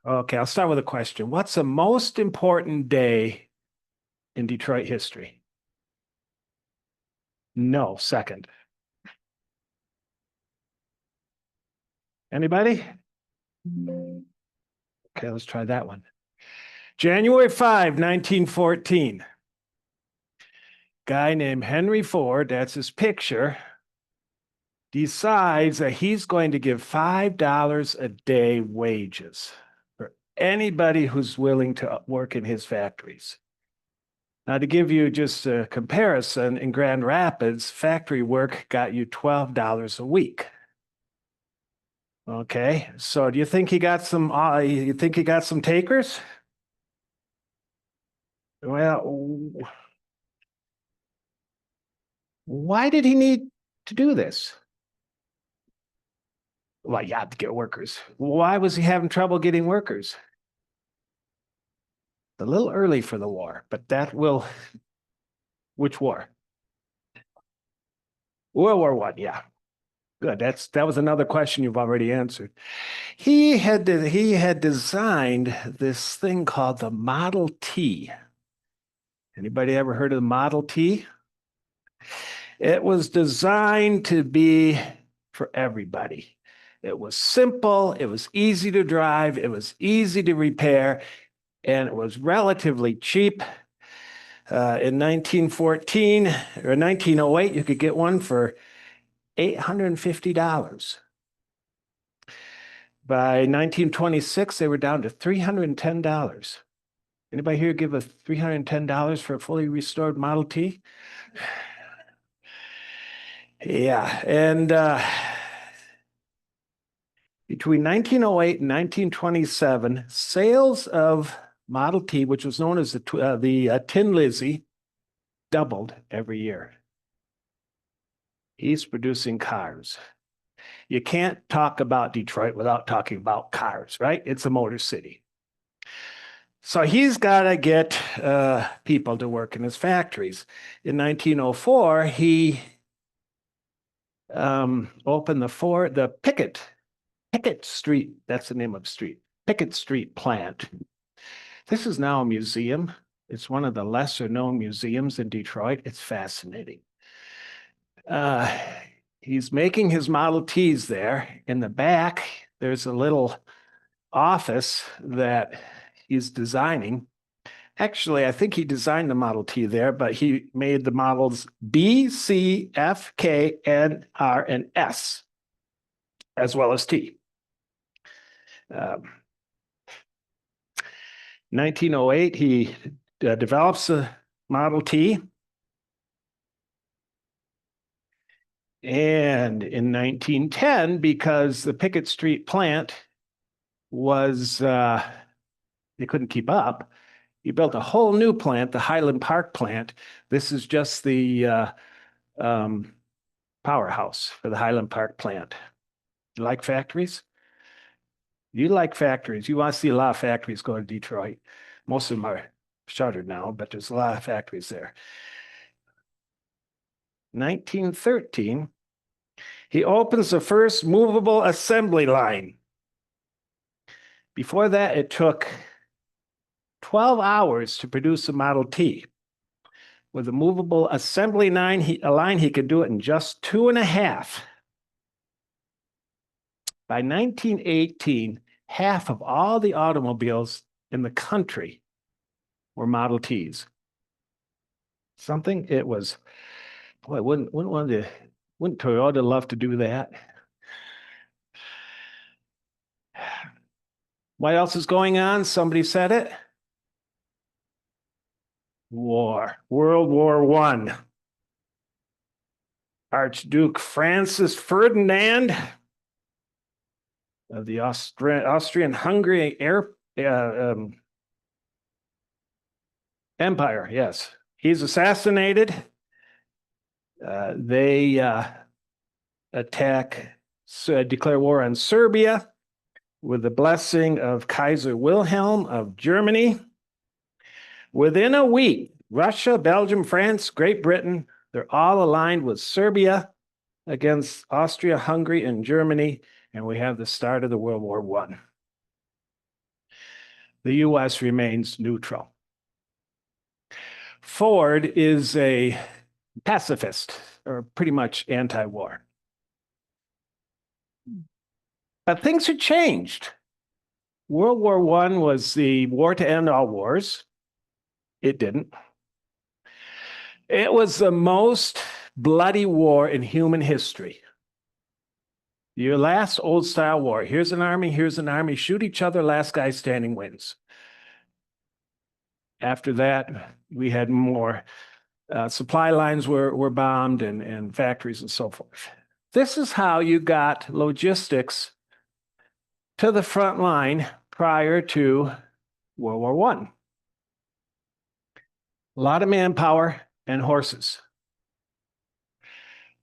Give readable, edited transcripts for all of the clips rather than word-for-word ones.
Okay, I'll start with a question. What's the most important day in Detroit history? No, second. Anybody? Okay, let's try that one. January 5, 1914. Guy named Henry Ford, that's his picture, decides that he's going to give $5 a day wages for anybody who's willing to work in his factories. Now, to give you just a comparison, in Grand Rapids, factory work got you $12 a week. Okay, so do you think he got some? You think he got some takers? Well, why did he need to do this? Well, you have to get workers. Why was he having trouble getting workers? A little early for the war, but that will. Which war? World War I. Yeah, good. That was another question you've already answered. He had designed this thing called the Model T. Anybody ever heard of the Model T? It was designed to be for everybody. It was simple, it was easy to drive, it was easy to repair, and it was relatively cheap. In 1914 or 1908, you could get one for $850. By 1926, they were down to $310. Anybody here give a $310 for a fully restored Model T? Yeah, and between 1908 and 1927, sales of Model T, which was known as the Tin Lizzie, doubled every year. He's producing cars. You can't talk about Detroit without talking about cars, right? It's a motor city. So he's got to get people to work in his factories. In 1904, he opened the Pickett Street, that's the name of the street, Pickett Street plant. This is now a museum. It's one of the lesser known museums in Detroit. It's fascinating. He's making his Model Ts there. In the back, there's a little office that he's designing. Actually, I think he designed the Model T there, but he made the models B, C, F, K, N, R, and S, as well as T. 1908, he develops a Model T. And in 1910, because the Pickett Street plant was, they couldn't keep up, he built a whole new plant, the Highland Park plant. This is just the powerhouse for the Highland Park plant. You like factories? You like factories. You want to see a lot of factories go to Detroit. Most of them are shuttered now, but there's a lot of factories there. 1913, he opens the first movable assembly line. Before that, it took 12 hours to produce a Model T. With a movable assembly line, he could do it in just 2.5. By 1918, half of all the automobiles in the country were Model Ts. Something it was, boy, wouldn't Toyota love to do that? What else is going on? Somebody said it. War, World War I. Archduke Francis Ferdinand of the Austrian-Hungary Empire, yes. He's assassinated. They declare war on Serbia with the blessing of Kaiser Wilhelm of Germany. Within a week, Russia, Belgium, France, Great Britain, they're all aligned with Serbia against Austria, Hungary, and Germany, and we have the start of the World War I. The U.S. remains neutral. Ford is a pacifist, or pretty much anti-war. But things had changed. World War I was the war to end all wars. It didn't. It was the most bloody war in human history. Your last old style war. Here's an army, shoot each other, last guy standing wins. After that, we had more. Supply lines were bombed and factories and so forth. This is how you got logistics to the front line prior to World War I. A lot of manpower and horses.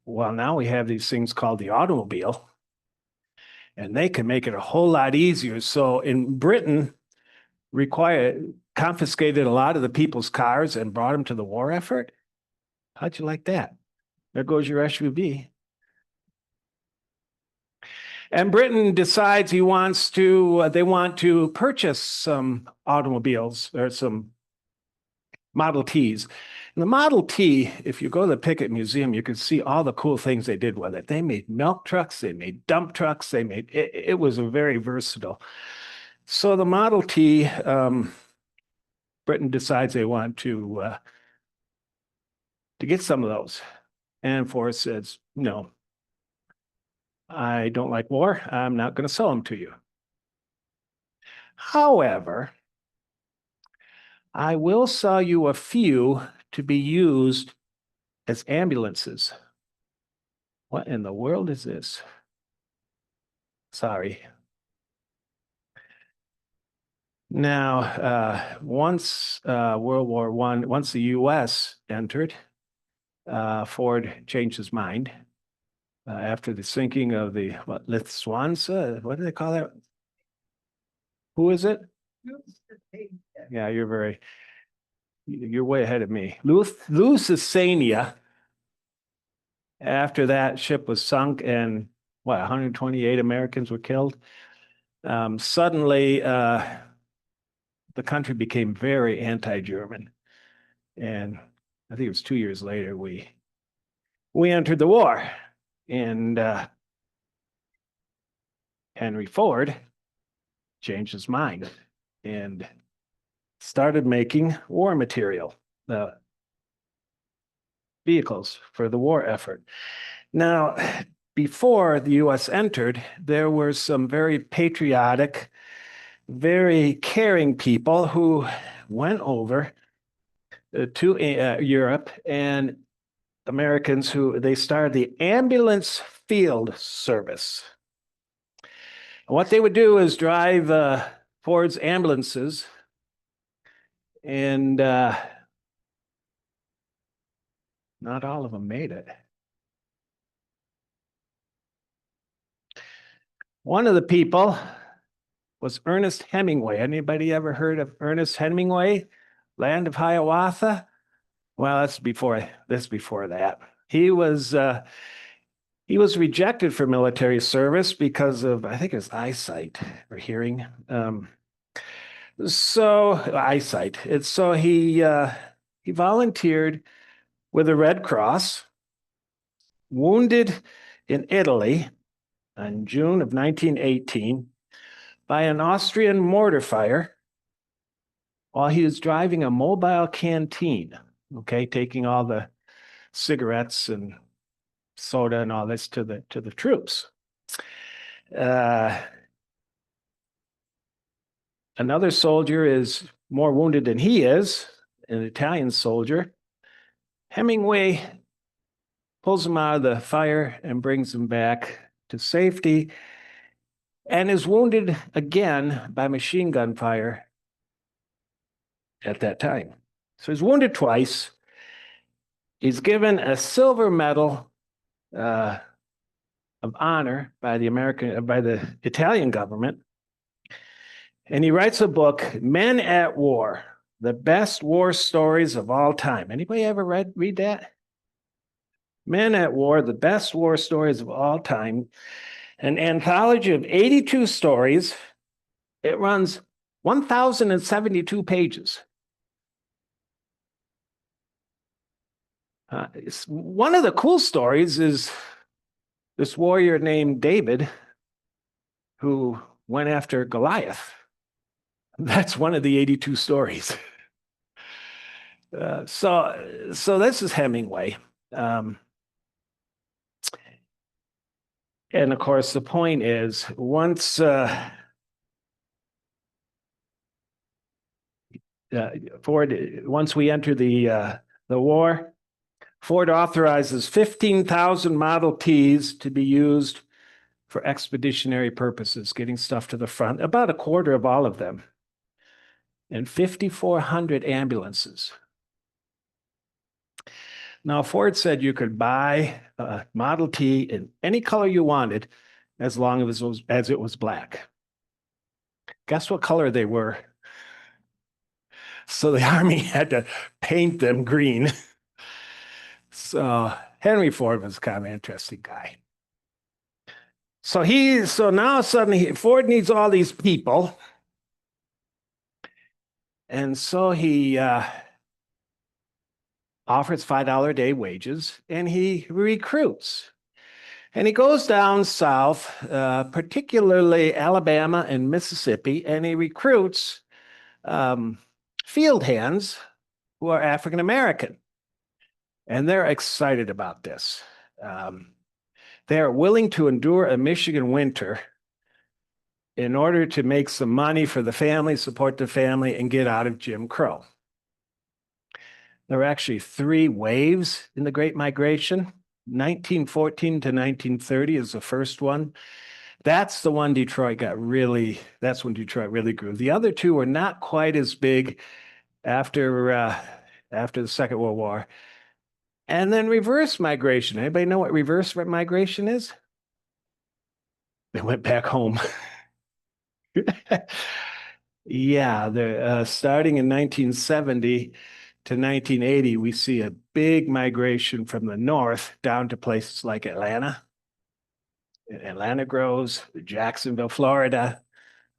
Well, now we have these things called the automobile, and they can make it a whole lot easier. So in Britain, confiscated a lot of the people's cars and brought them to the war effort. How'd you like that? There goes your SUV. And Britain decides they want to purchase some automobiles or some Model Ts. And the Model T, if you go to the Pickett Museum, you can see all the cool things they did with it. They made milk trucks, they made dump trucks, it was a very versatile. So the Model T, Britain decides they want to get some of those. And Ford says, no, I don't like war. I'm not going to sell them to you. However, I will sell you a few to be used as ambulances. What in the world is this? Sorry. Now, once World War I, once the U.S. entered, Ford changed his mind. After the sinking of the Lufthansa, what do they call that? Who is it? Yeah, you're way ahead of me. Lusitania. After that ship was sunk and 128 Americans were killed. Suddenly, the country became very anti-German, and I think it was 2 years later we entered the war, and Henry Ford changed his mind and started making war material, vehicles for the war effort. Now, before the U.S. entered, there were some very patriotic, very caring people who went over to Europe, and Americans who they started the ambulance field service. What they would do is drive Ford's ambulances and not all of them made it. One of the people was Ernest Hemingway. Anybody ever heard of Ernest Hemingway? Land of Hiawatha? Well, that's before that. He was rejected for military service because of, I think, his eyesight or hearing. So eyesight. So he volunteered with the Red Cross, wounded in Italy in June of 1918 by an Austrian mortar fire while he was driving a mobile canteen, okay, taking all the cigarettes and soda and all this to the troops. Another soldier is more wounded than he is, an Italian soldier. Hemingway pulls him out of the fire and brings him back to safety, and is wounded again by machine gun fire at that time. So he's wounded twice. He's given a silver medal of honor by the Italian government. And he writes a book, Men at War, the best war stories of all time. Anybody ever read that? Men at War, the best war stories of all time. An anthology of 82 stories. It runs 1,072 pages. One of the cool stories is this warrior named David who went after Goliath. That's one of the 82 stories. So this is Hemingway. And of course, the point is once we enter the war, Ford authorizes 15,000 Model Ts to be used for expeditionary purposes, getting stuff to the front, about a quarter of all of them, and 5,400 ambulances. Now, Ford said you could buy a Model T in any color you wanted as long as it was black. Guess what color they were? So the Army had to paint them green. So Henry Ford was kind of an interesting guy. So now suddenly Ford needs all these people. And so he offers $5 a day wages and he recruits. And he goes down south, particularly Alabama and Mississippi, and he recruits field hands who are African American. And they're excited about this. They are willing to endure a Michigan winter in order to make some money for the family, support the family, and get out of Jim Crow. There were actually 3 waves in the Great Migration. 1914 to 1930 is the first one. That's the one that's when Detroit really grew. The other 2 were not quite as big after the Second World War. And then reverse migration. Anybody know what reverse migration is? They went back home. Yeah, starting in 1970 to 1980, we see a big migration from the north down to places like Atlanta. Atlanta grows, Jacksonville, Florida.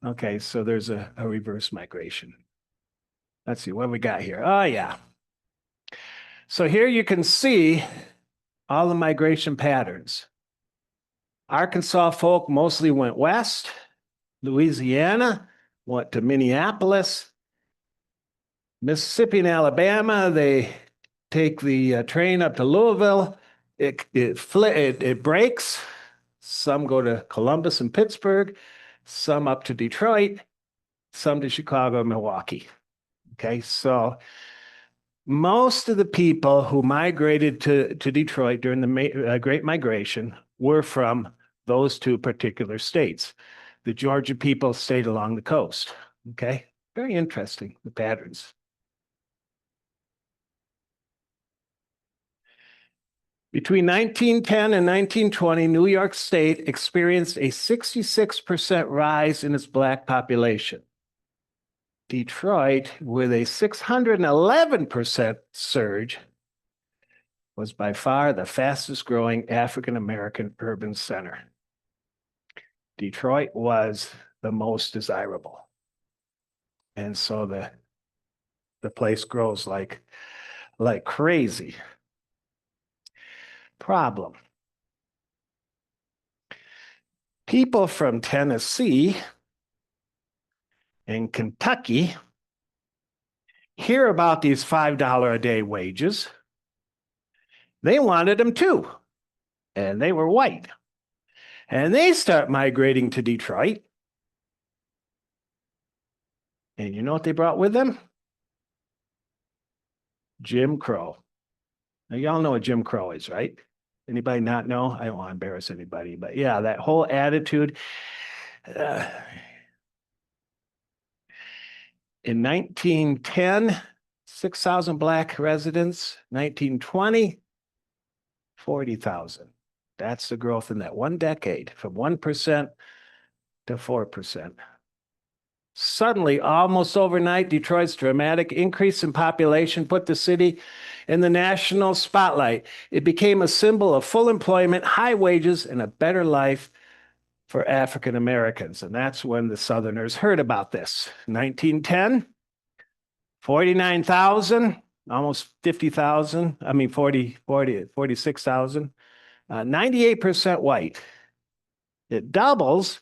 Okay, so there's a reverse migration. Let's see what we got here. Oh, yeah. So here you can see all the migration patterns. Arkansas folk mostly went west. Louisiana went to Minneapolis. Mississippi and Alabama, they take the train up to Louisville. It breaks. Some go to Columbus and Pittsburgh, some up to Detroit, some to Chicago and Milwaukee. Okay, so most of the people who migrated to Detroit during the Great Migration were from those 2 particular states. The Georgia people stayed along the coast. Okay, very interesting, the patterns. Between 1910 and 1920, New York State experienced a 66% rise in its Black population. Detroit, with a 611% surge, was by far the fastest growing African-American urban center. Detroit was the most desirable. And so the place grows like crazy. Problem. People from Tennessee and Kentucky hear about these $5 a day wages. They wanted them too, and they were white. And they start migrating to Detroit. And you know what they brought with them? Jim Crow. Now, y'all know what Jim Crow is, right? Anybody not know? I don't want to embarrass anybody, but yeah, that whole attitude. In 1910, 6,000 Black residents. 1920, 40,000. That's the growth in that one decade, from 1% to 4%. Suddenly, almost overnight, Detroit's dramatic increase in population put the city in the national spotlight. It became a symbol of full employment, high wages, and a better life for African Americans. And that's when the Southerners heard about this. 1910, 49,000, almost 50,000. I mean, 46,000, 98% white. It doubles,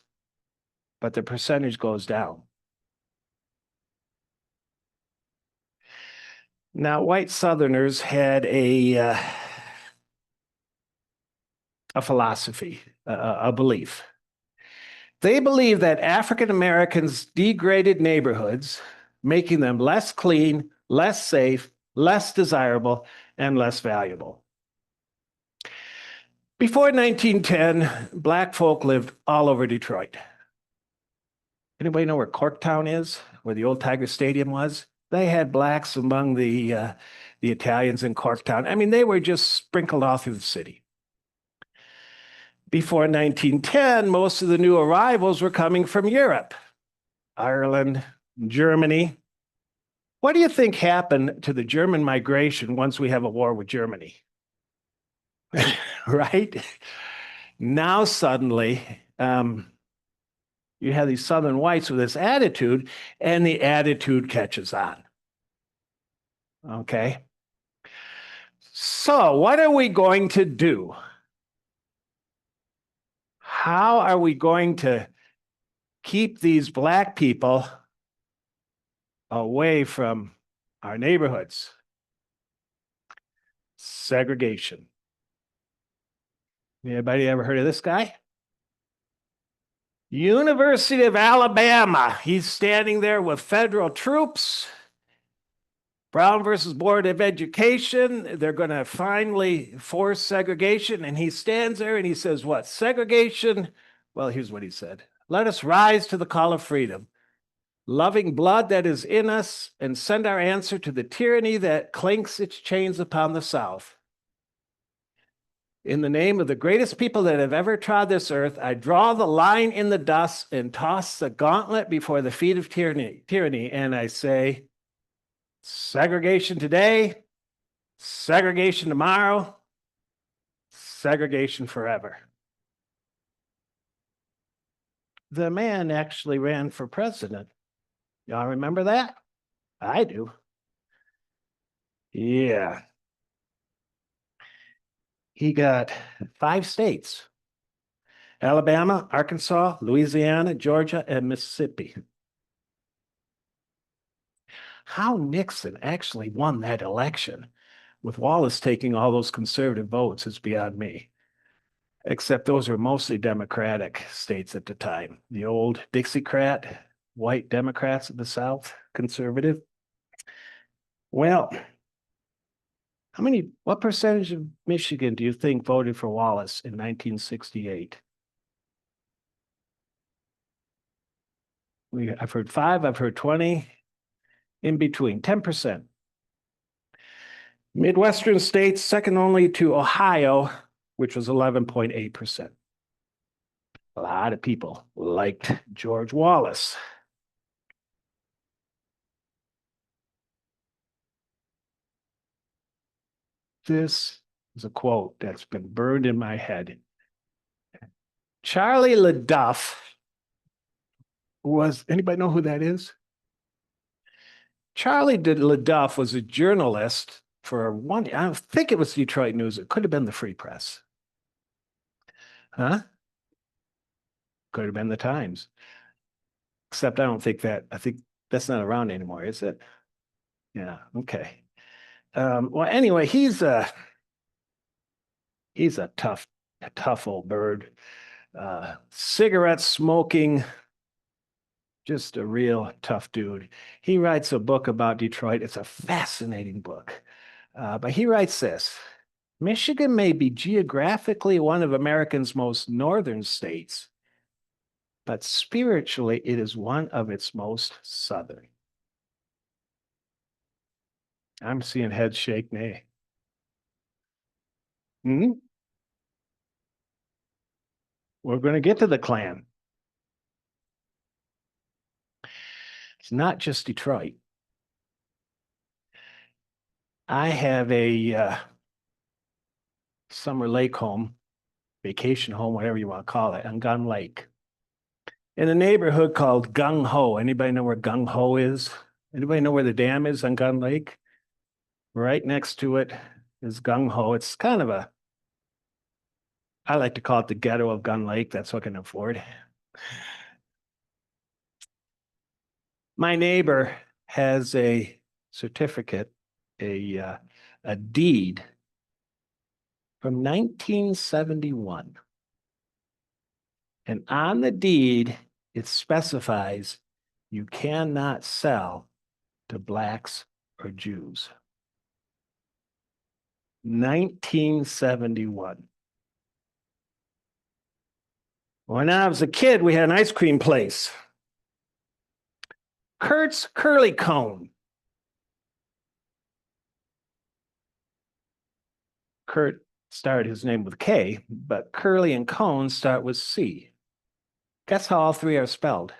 but the percentage goes down. Now, white Southerners had a philosophy, a belief. They believed that African Americans degraded neighborhoods, making them less clean, less safe, less desirable, and less valuable. Before 1910, black folk lived all over Detroit. Anybody know where Corktown is, where the old Tiger Stadium was? They had blacks among the Italians in Corktown. I mean, they were just sprinkled all through the city. Before 1910, most of the new arrivals were coming from Europe, Ireland, Germany. What do you think happened to the German migration once we have a war with Germany? Right? Now suddenly, you have these Southern whites with this attitude, and the attitude catches on. Okay. So, what are we going to do? How are we going to keep these black people away from our neighborhoods? Segregation. Anybody ever heard of this guy? University of Alabama. He's standing there with federal troops. Brown versus Board of Education. They're going to finally force segregation. And he stands there and he says, what? Segregation? Well, here's what he said. Let us rise to the call of freedom, loving blood that is in us, and send our answer to the tyranny that clinks its chains upon the South. In the name of the greatest people that have ever trod this earth, I draw the line in the dust and toss the gauntlet before the feet of tyranny, and I say, segregation today, segregation tomorrow, segregation forever. The man actually ran for president. Y'all remember that? I do. Yeah. He got 5 states: Alabama, Arkansas, Louisiana, Georgia, and Mississippi. How Nixon actually won that election with Wallace taking all those conservative votes is beyond me. Except those were mostly Democratic states at the time. The old Dixiecrat, white Democrats of the South, conservative. Well, what percentage of Michigan do you think voted for Wallace in 1968? I've heard 5, I've heard 20, in between, 10%. Midwestern states, second only to Ohio, which was 11.8%. A lot of people liked George Wallace. This is a quote that's been burned in my head. Charlie LaDuff anybody know who that is? Charlie LaDuff was a journalist for I think it was Detroit News. It could have been the Free Press. Huh? Could have been the Times. Except I think that's not around anymore, is it? Yeah, okay. Well, anyway, he's a tough old bird. Cigarette smoking, just a real tough dude. He writes a book about Detroit. It's a fascinating book. But he writes this: Michigan may be geographically one of America's most northern states, but spiritually it is one of its most southern. I'm seeing heads shake nay. Hmm? We're going to get to the Klan. It's not just Detroit. I have a summer lake home, vacation home, whatever you want to call it, on Gun Lake. in a neighborhood called Gung Ho. Anybody know where Gung Ho is? Anybody know where the dam is on Gun Lake? Right next to it is Gung Ho. It's kind of a, I like to call it the ghetto of Gun Lake. That's what I can afford. My neighbor has a certificate, a deed from 1971. And on the deed, it specifies you cannot sell to blacks or Jews. 1971. When I was a kid, we had an ice cream place, Kurt's Curly Cone. Kurt started his name with K, but Curly and Cone start with C. Guess how all three are spelled?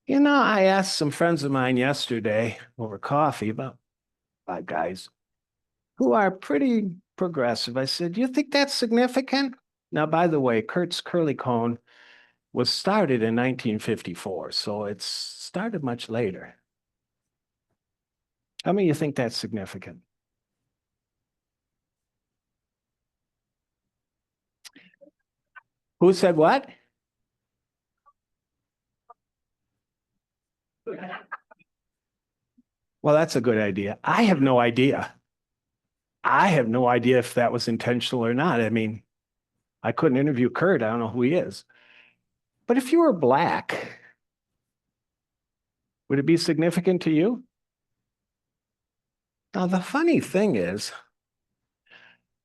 You know, I asked some friends of mine yesterday over coffee about five guys who are pretty progressive. I said, "Do you think that's significant?" Now, by the way, Kurt's Curly Cone was started in 1954, so it's started much later. How many of you think that's significant? Who said what? Well, that's a good idea. I have no idea. I have no idea if that was intentional or not. I mean, I couldn't interview Kurt. I don't know who he is. But if you were black, would it be significant to you? Now, the funny thing is,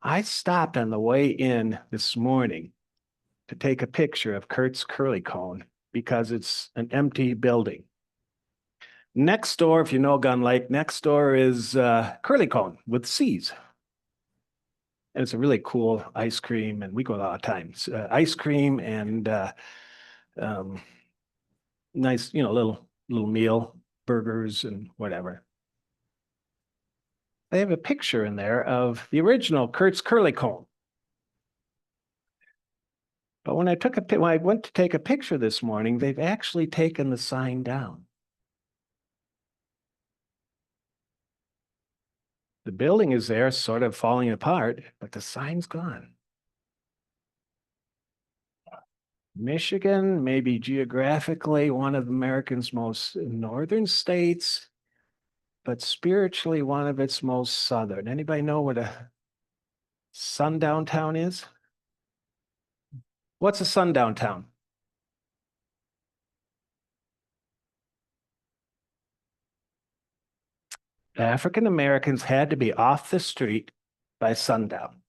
I stopped on the way in this morning to take a picture of Kurt's Curly Cone because it's an empty building. Next door, if you know Gun Lake, next door is Curly Cone with C's. And it's a really cool ice cream, and we go a lot of times. Ice cream and um, nice, little meal, burgers and whatever. They have a picture in there of the original Kurt's Curly Cone. But when I went to take a picture this morning, they've actually taken the sign down. The building is there, sort of falling apart, but the sign's gone. Michigan, maybe geographically one of America's most northern states, but spiritually one of its most southern. Anybody know what a sundown town is? What's a sundown town? African Americans had to be off the street by sundown.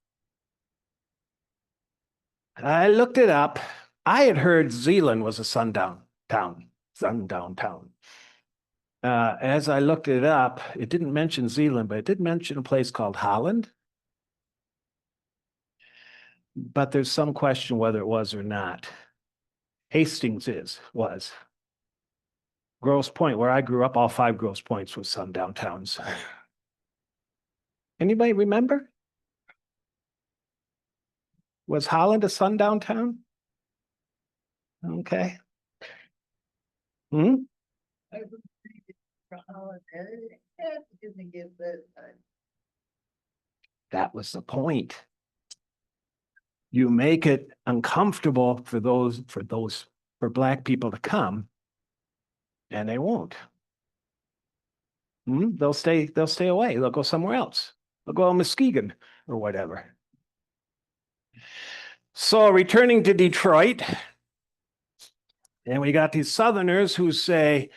I looked it up. I had heard Zeeland was a sundown town. As I looked it up, it didn't mention Zeeland, but it did mention a place called Holland. But there's some question whether it was or not. Hastings was. Grosse Pointe, where I grew up, all five Grosse Pointes was sundown towns. Anybody remember? Was Holland a sundown town? Okay. Hmm? That was the point. You make it uncomfortable for black people to come, and they won't. They'll stay away. They'll go somewhere else. They'll go to Muskegon or whatever. So returning to Detroit, and we got these Southerners who say,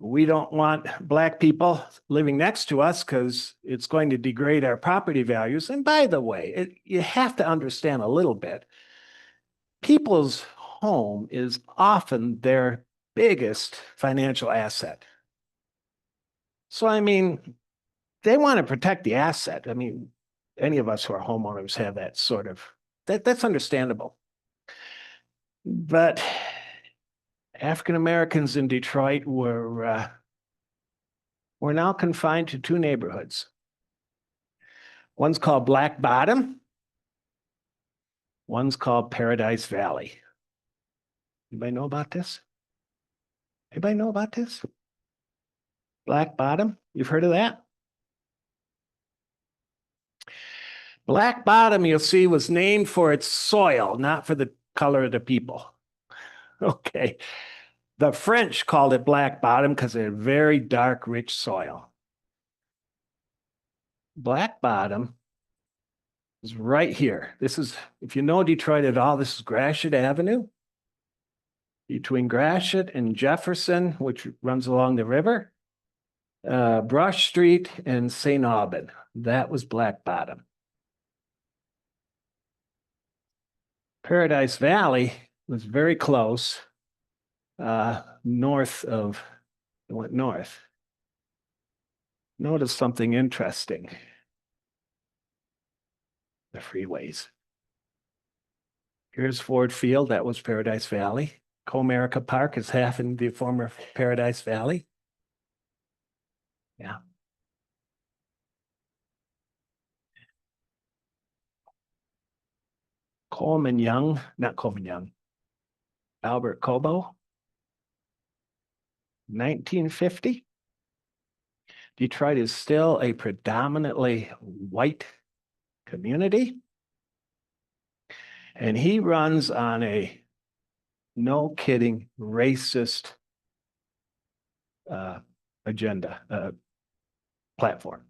we don't want black people living next to us because it's going to degrade our property values. And by the way, you have to understand a little bit. People's home is often their biggest financial asset. So, I mean, they want to protect the asset. I mean, any of us who are homeowners have that sort of, that's understandable. But African Americans in Detroit were now confined to two neighborhoods. One's called Black Bottom, One's called Paradise Valley. Anybody know about this? Anybody know about this? Black Bottom? You've heard of that? Black Bottom, you'll see, was named for its soil, not for the color of the people. Okay. The French called it Black Bottom because it had very dark, rich soil. Black Bottom is right here. This is, if you know Detroit at all, this is Gratiot Avenue. Between Gratiot and Jefferson, which runs along the river, Brush Street and St. Aubin. That was Black Bottom. Paradise Valley was very close, north of, it went north. Notice something interesting. The freeways. Here's Ford Field, that was Paradise Valley. Comerica Park is half in the former Paradise Valley. Yeah. Coleman Young, not Coleman Young, Albert Cobo, 1950. Detroit is still a predominantly white community. And he runs on a no kidding racist agenda, platform.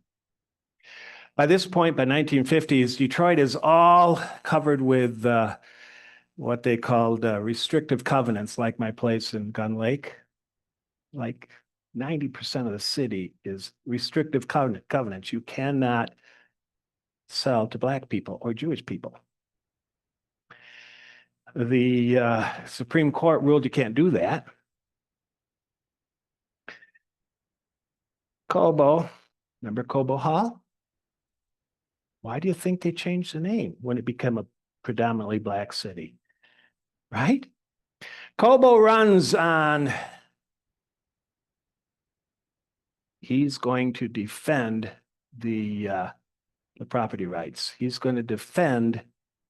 By this point, by 1950s, Detroit is all covered with what they called restrictive covenants, like my place in Gun Lake. Like 90% of the city is restrictive covenants. You cannot sell to Black people or Jewish people. The Supreme Court ruled you can't do that. Cobo, remember Cobo Hall? Why do you think they changed the name when it became a predominantly Black city? Right? Cobo runs on, he's going to defend the property rights. He's going to defend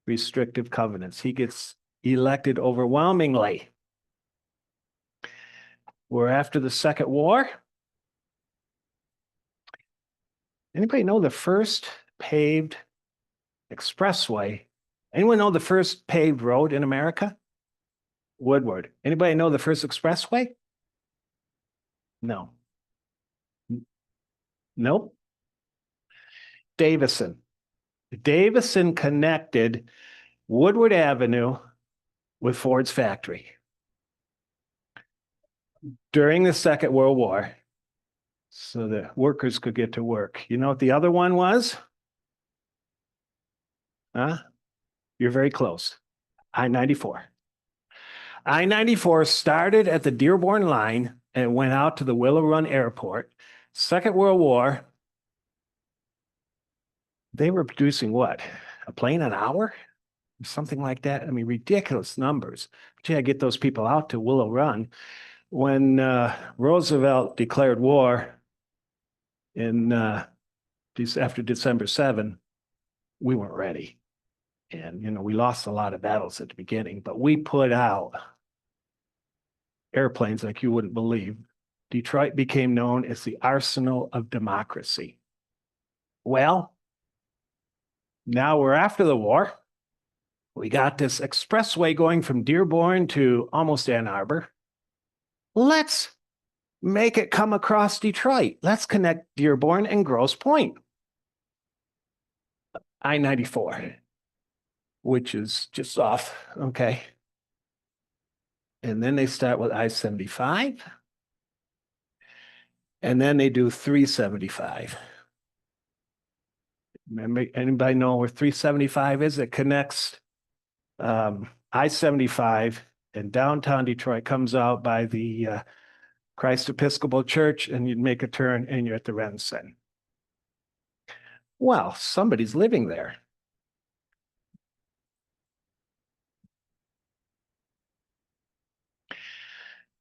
restrictive covenants. He gets elected overwhelmingly. We're after the Second War. Anybody know the first paved expressway? Anyone know the first paved road in America? Woodward. Anybody know the first expressway? No. Nope. Davison. Davison connected Woodward Avenue with Ford's factory during the Second World War so the workers could get to work. You know what the other one was? Huh? You're very close. I-94. I-94 started at the Dearborn line and went out to the Willow Run Airport. Second World War, they were producing what? A plane an hour? Something like that. I mean, ridiculous numbers. But you had to get those people out to Willow Run. When Roosevelt declared war in after December 7, we weren't ready. And, you know, we lost a lot of battles at the beginning, but we put out airplanes like you wouldn't believe. Detroit became known as the arsenal of democracy. Well, now we're after the war. We got this expressway going from Dearborn to almost Ann Arbor. Let's make it come across Detroit. Let's connect Dearborn and Grosse Pointe. I-94, which is just off, okay. And then they start with I-75. And then they do 375. Remember, anybody know where 375 is? It connects I-75 and downtown Detroit, comes out by the Christ Episcopal Church, and you'd make a turn and you're at the Rensen. Well, somebody's living there.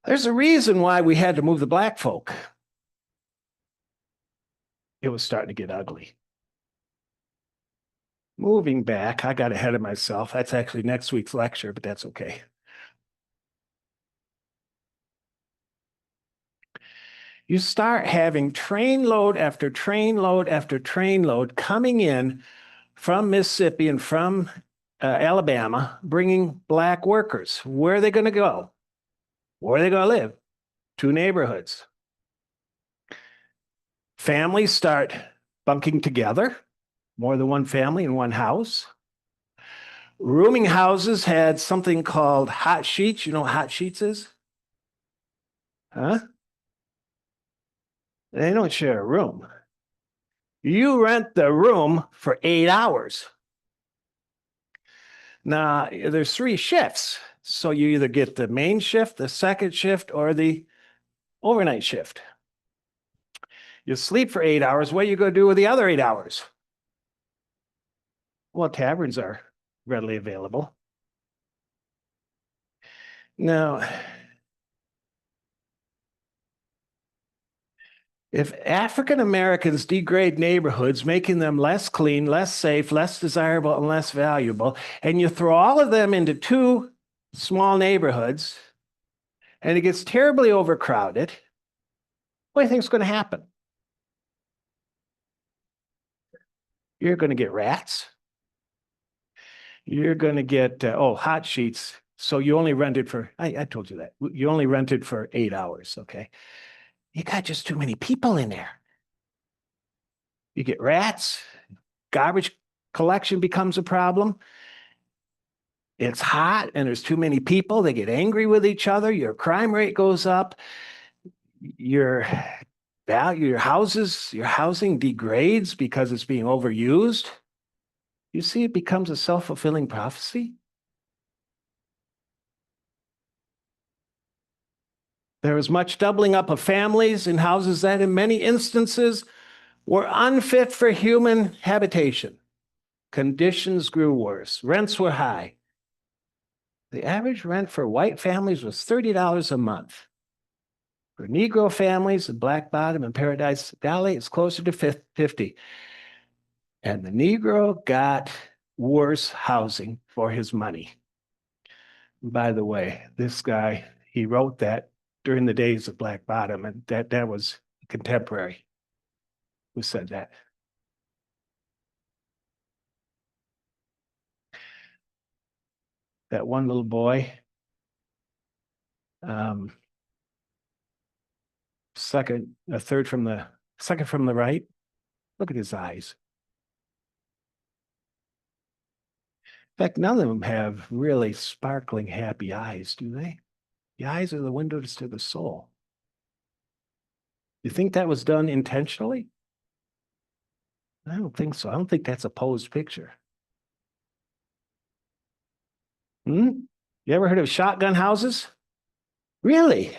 There's a reason why we had to move the Black folk. It was starting to get ugly. Moving back, I got ahead of myself. That's actually next week's lecture, but that's okay. You start having train load after train load after train load coming in from Mississippi and from Alabama, bringing black workers. Where are they going to go? Where are they going to live? Two neighborhoods. Families start bunking together, more than one family in one house. Rooming houses had something called hot sheets. You know what hot sheets is? Huh? They don't share a room. You rent the room for 8 hours. Now, there's three shifts. So you either get the main shift, the second shift, or the overnight shift. You sleep for 8 hours. What are you going to do with the other 8 hours? Well, taverns are readily available. Now, if African Americans degrade neighborhoods, making them less clean, less safe, less desirable, and less valuable, and you throw all of them into two small neighborhoods, and it gets terribly overcrowded, what do you think is going to happen? You're going to get rats. You're going to get, hot sheets. So you only rented for, I told you that. You only rented for 8 hours, okay? You got just too many people in there. You get rats, garbage collection becomes a problem. It's hot and there's too many people. They get angry with each other. Your crime rate goes up. Your value, your housing degrades because it's being overused. You see, it becomes a self-fulfilling prophecy. There was much doubling up of families in houses that, in many instances, were unfit for human habitation. Conditions grew worse. Rents were high. The average rent for white families was $30 a month. For Negro families in Black Bottom and Paradise Valley, it's closer to 50. And the Negro got worse housing for his money. By the way, this guy, he wrote that during the days of Black Bottom, and that was contemporary who said that. That one little boy, um, second from the right. Look at his eyes. In fact, none of them have really sparkling, happy eyes, do they? The eyes are the windows to the soul. You think that was done intentionally? I don't think so. I don't think that's a posed picture. Hmm? You ever heard of shotgun houses? Really?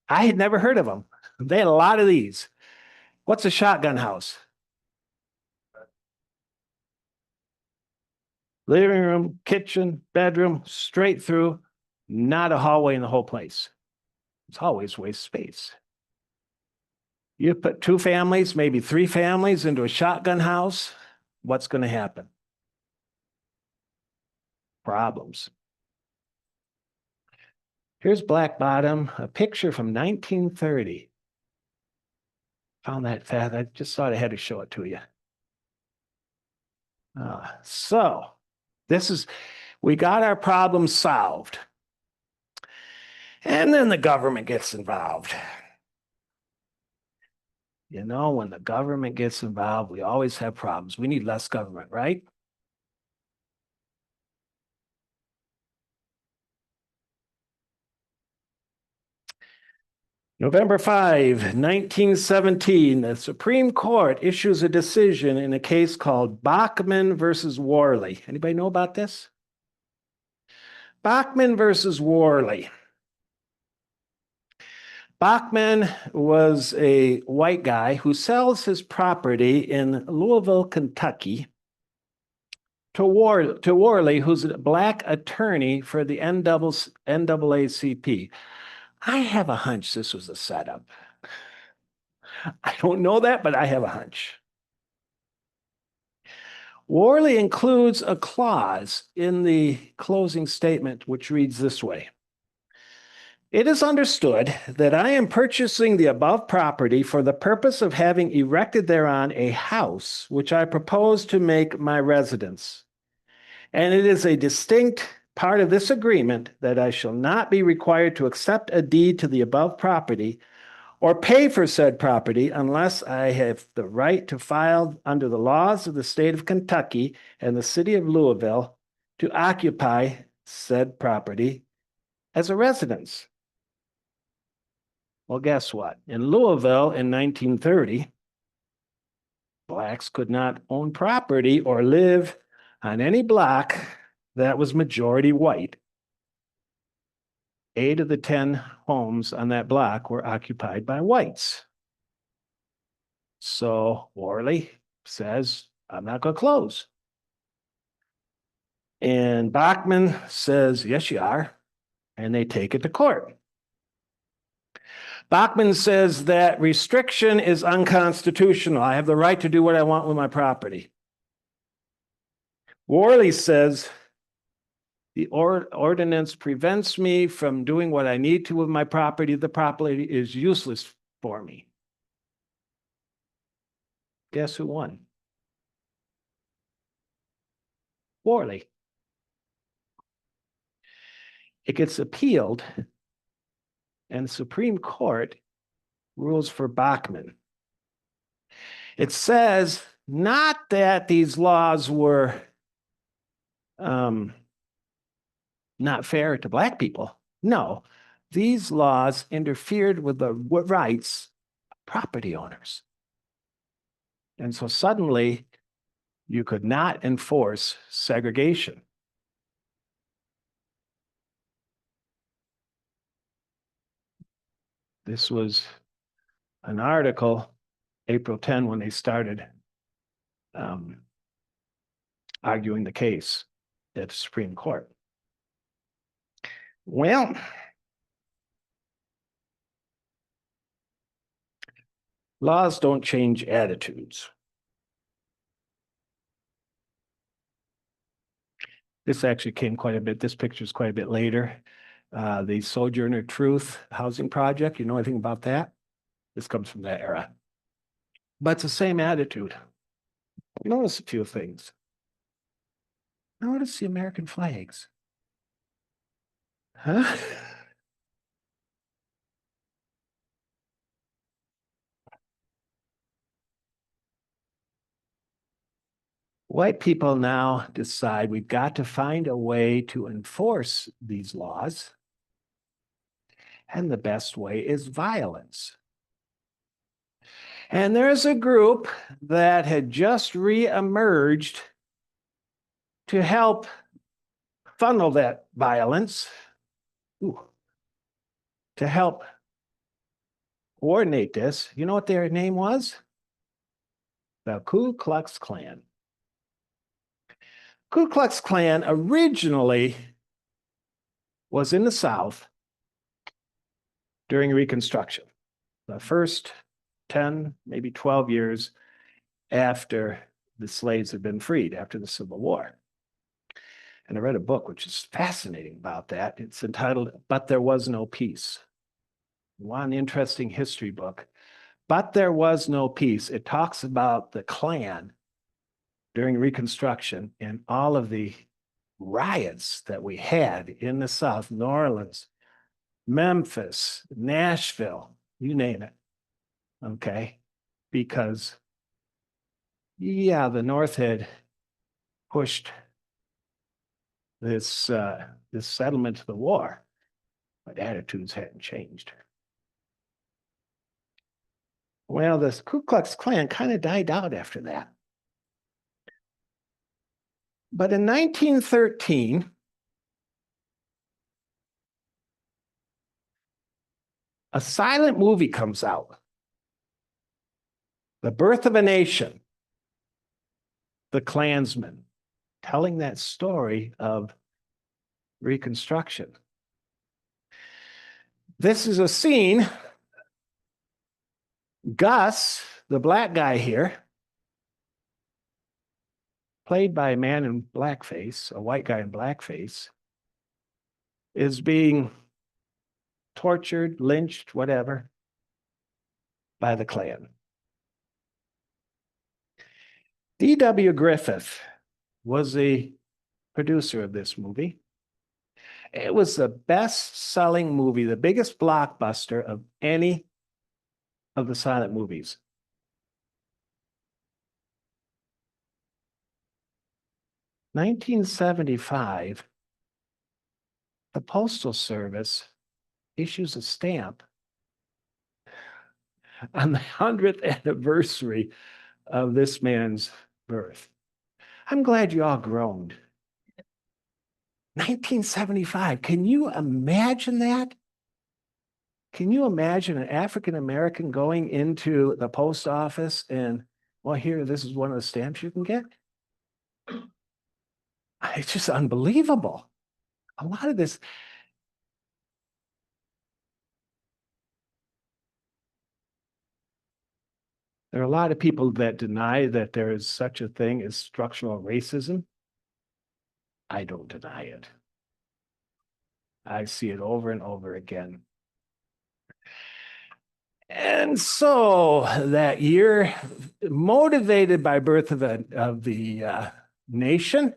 I had never heard of them. They had a lot of these. What's a shotgun house? Living room, kitchen, bedroom, straight through, not a hallway in the whole place. It's always waste space. You put two families, maybe three families into a shotgun house, what's going to happen? Problems. Here's Black Bottom, a picture from 1930. Found that fast. I just thought I had to show it to you. So we got our problem solved. And then the government gets involved. You know, when the government gets involved, we always have problems. We need less government, right? November 5, 1917, the Supreme Court issues a decision in a case called Bachman versus Worley. Anybody know about this? Bachman versus Worley. Bachman was a white guy who sells his property in Louisville, Kentucky, to Worley, who's a black attorney for the NAACP. I have a hunch this was a setup. I don't know that, but I have a hunch. Worley includes a clause in the closing statement which reads this way. It is understood that I am purchasing the above property for the purpose of having erected thereon a house which I propose to make my residence. And it is a distinct part of this agreement that I shall not be required to accept a deed to the above property or pay for said property unless I have the right to file under the laws of the state of Kentucky and the city of Louisville to occupy said property as a residence. Well, guess what? In Louisville in 1930, blacks could not own property or live on any block that was majority white. 8 of the 10 homes on that block were occupied by whites. So Worley says, I'm not going to close. And Bachman says, yes, you are. And they take it to court. Bachman says that restriction is unconstitutional. I have the right to do what I want with my property. Worley says the ordinance prevents me from doing what I need to with my property. The property is useless for me. Guess who won? Worley. It gets appealed, and the Supreme Court rules for Bachman. It says not that these laws were not fair to black people. No, these laws interfered with the rights of property owners. And so suddenly you could not enforce segregation. This was an article, April 10, when they started arguing the case at the Supreme Court. Well, laws don't change attitudes. This actually came quite a bit. This picture is quite a bit later. The Sojourner Truth housing project. You know anything about that? This comes from that era. But it's the same attitude. Notice a few things. Notice the American flags. Huh? White people now decide we've got to find a way to enforce these laws. And the best way is violence. And there's a group that had just reemerged to help funnel that violence, to help coordinate this. You know what their name was? The Ku Klux Klan. Ku Klux Klan originally was in the South during Reconstruction, the first 10, maybe 12 years after the slaves had been freed, after the Civil War. And I read a book which is fascinating about that. It's entitled, But There Was No Peace. One interesting history book. But There Was No Peace. It talks about the Klan during Reconstruction and all of the riots that we had in the South, New Orleans, Memphis, Nashville, you name it. Okay. Because, yeah, the North had pushed this settlement to the war, but attitudes hadn't changed. Well, the Ku Klux Klan kind of died out after that. But in 1913, a silent movie comes out, The Birth of a Nation, The Klansman, telling that story of Reconstruction. This is a scene. Gus, the black guy here, played by a man in blackface, a white guy in blackface, is being tortured, lynched, whatever, by the Klan. D.W. Griffith was the producer of this movie. It was the best-selling movie, the biggest blockbuster of any of the silent movies. 1975, the Postal Service issues a stamp on the 100th anniversary of this man's birth. I'm glad you all groaned. 1975. Can you imagine that? Can you imagine an African American going into the post office and, well, here, this is one of the stamps you can get? It's just unbelievable. A lot of this. There are a lot of people that deny that there is such a thing as structural racism. I don't deny it. I see it over and over again. And so that year, motivated by birth of the nation,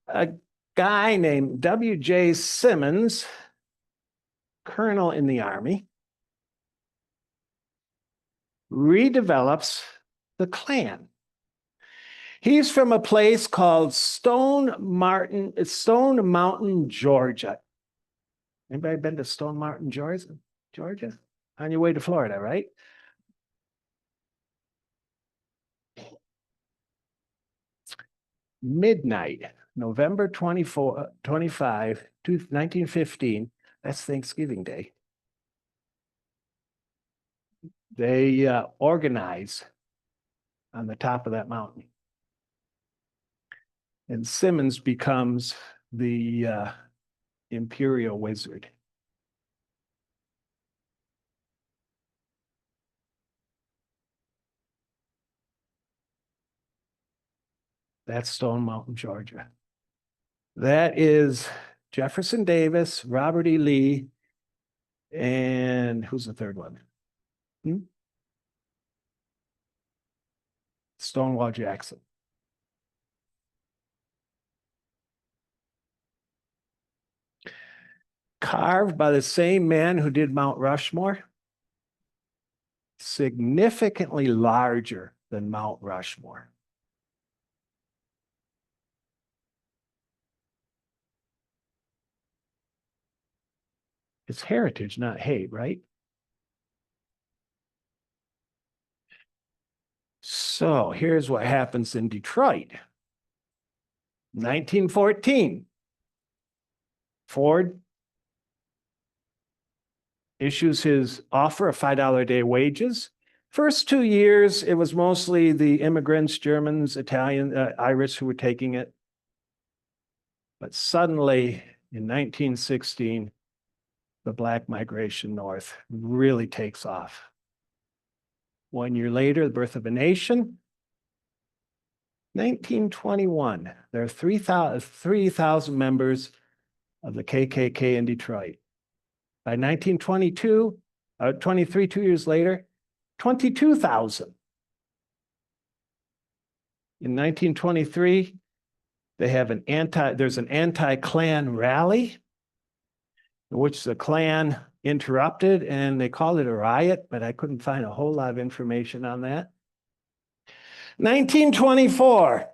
a guy named W.J. Simmons, colonel in the Army, redevelops the Klan. He's from a place called Stone Mountain, Georgia. Anybody been to Stone Mountain, Georgia? On your way to Florida, right? Midnight, November 25, 1915. That's Thanksgiving Day. They organize on the top of that mountain. And Simmons becomes the imperial wizard. That's Stone Mountain, Georgia. That is Jefferson Davis, Robert E. Lee, and who's the third one? Stonewall Jackson. Carved by the same man who did Mount Rushmore. Significantly larger than Mount Rushmore. It's heritage, not hate, right? So here's what happens in Detroit. 1914. Ford issues his offer of $5 a day wages. First 2 years, it was mostly the immigrants, Germans, Italian, Irish who were taking it. But suddenly, in 1916, the Black migration north really takes off. 1 year later, the birth of a nation. 1921, there are 3,000 members of the KKK in Detroit. By 1922, 23, 2 years later, 22,000. In 1923, there's an anti-Klan rally in which the Klan interrupted, and they called it a riot, but I couldn't find a whole lot of information on that. 1924,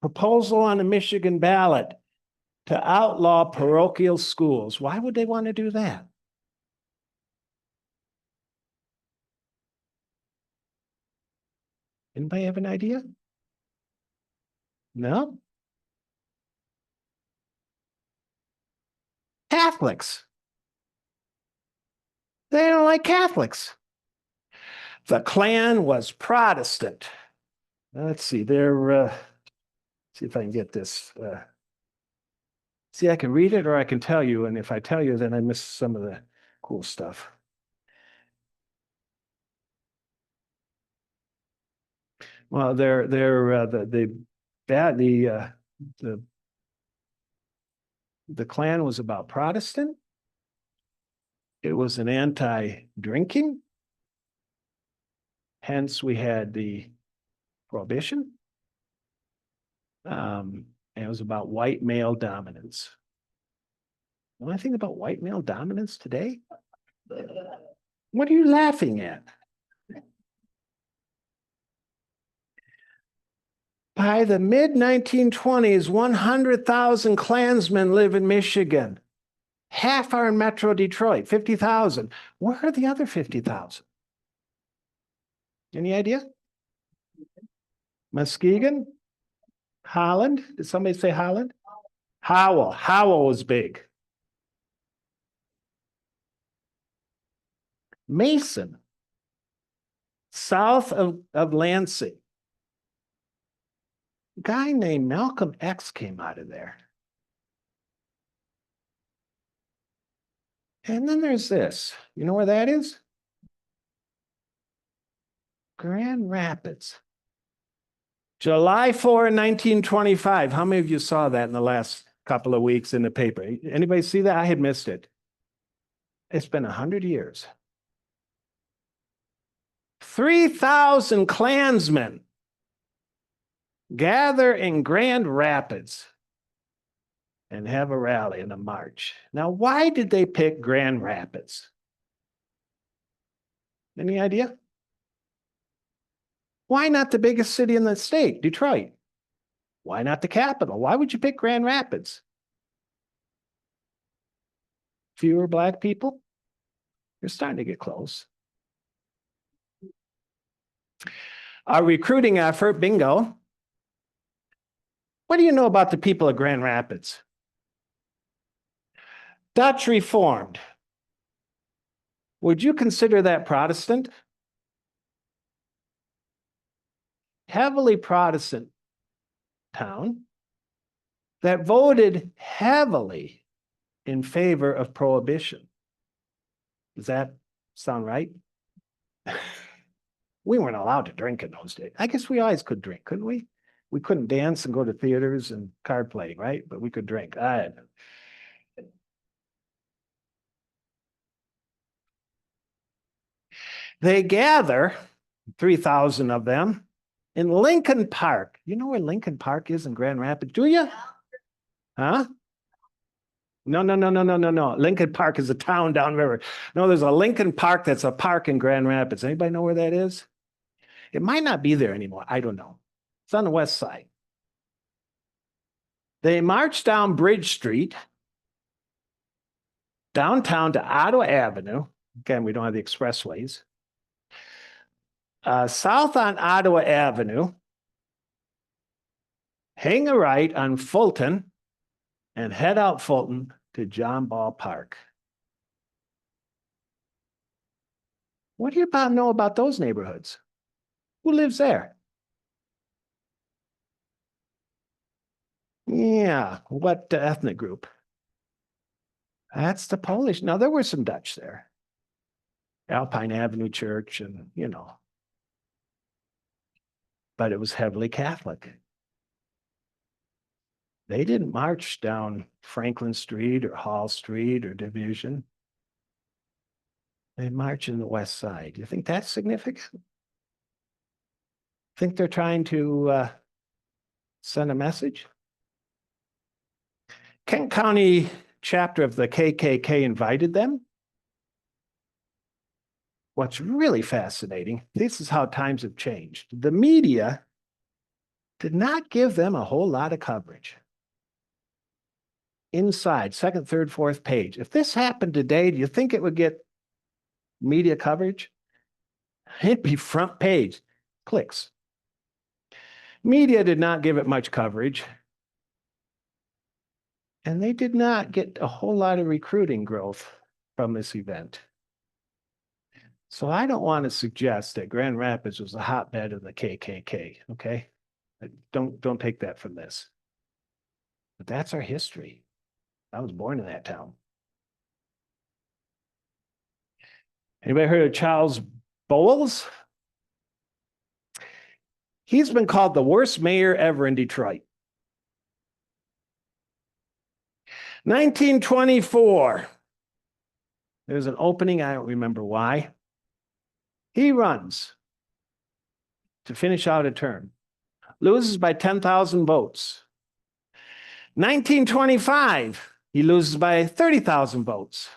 proposal on the Michigan ballot to outlaw parochial schools. Why would they want to do that? Anybody have an idea? No? Catholics. They don't like Catholics. The Klan was Protestant. Let's see, see if I can get this. See, I can read it or I can tell you, and if I tell you, then I miss some of the cool stuff. Well, the that the the Klan was about Protestant. It was an anti-drinking. Hence, we had the Prohibition. And it was about white male dominance. Know anything about white male dominance today? What are you laughing at? By the mid-1920s, 100,000 Klansmen live in Michigan. Half are in Metro Detroit, 50,000. Where are the other 50,000? Any idea? Muskegon? Holland? Did somebody say Holland? Howell. Howell was big. Mason, south of Lansing. A guy named Malcolm X came out of there. And then there's this. You know where that is? Grand Rapids. July 4, 1925. How many of you saw that in the last couple of weeks in the paper? Anybody see that? I had missed it. It's been 100 years. 3,000 Klansmen gather in Grand Rapids and have a rally and a march. Now, why did they pick Grand Rapids? Any idea? Why not the biggest city in the state, Detroit? Why not the capital? Why would you pick Grand Rapids? Fewer Black people? You're starting to get close. Our recruiting effort, bingo. What do you know about the people of Grand Rapids? Dutch Reformed. Would you consider that Protestant? Heavily Protestant town that voted heavily in favor of prohibition. Does that sound right? We weren't allowed to drink in those days. I guess we always could drink, couldn't we? We couldn't dance and go to theaters and card playing, right? But we could drink. They gather, 3,000 of them, in Lincoln Park. You know where Lincoln Park is in Grand Rapids? Do you? Huh? No. Lincoln Park is a town downriver. No, there's a Lincoln Park that's a park in Grand Rapids. Anybody know where that is? It might not be there anymore. I don't know. It's on the west side. They march down Bridge Street, downtown to Ottawa Avenue. Again, we don't have the expressways. South on Ottawa Avenue, hang a right on Fulton, and head out Fulton to John Ball Park. What do you know about those neighborhoods? Who lives there? Yeah, what ethnic group? That's the Polish. Now, there were some Dutch there. Alpine Avenue Church and, you know. But it was heavily Catholic. They didn't march down Franklin Street or Hall Street or Division. They march in the west side. You think that's significant? Think they're trying to send a message? Kent County chapter of the KKK invited them. What's really fascinating, this is how times have changed. The media did not give them a whole lot of coverage. Inside, second, third, fourth page. If this happened today, do you think it would get media coverage? It'd be front page, clicks. Media did not give it much coverage. And they did not get a whole lot of recruiting growth from this event. So I don't want to suggest that Grand Rapids was a hotbed of the KKK, okay? Don't take that from this. But that's our history. I was born in that town. Anybody heard of Charles Bowles? He's been called the worst mayor ever in Detroit. 1924. There's an opening. I don't remember why. He runs to finish out a term. Loses by 10,000 votes. 1925, he loses by 30,000 votes.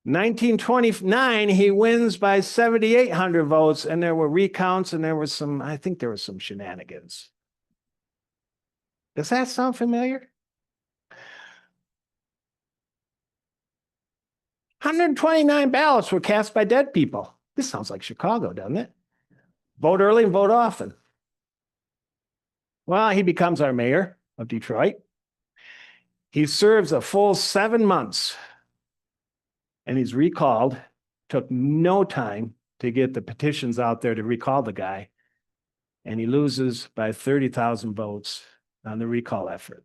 1929, he wins by 7,800 votes, and there were recounts, and there was some, I think there was some shenanigans. Does that sound familiar? 129 ballots were cast by dead people. This sounds like Chicago, doesn't it? Vote early and vote often. Well, he becomes our mayor of Detroit. He serves a full 7 months, and he's recalled. Took no time to get the petitions out there to recall the guy, and he loses by 30,000 votes on the recall effort.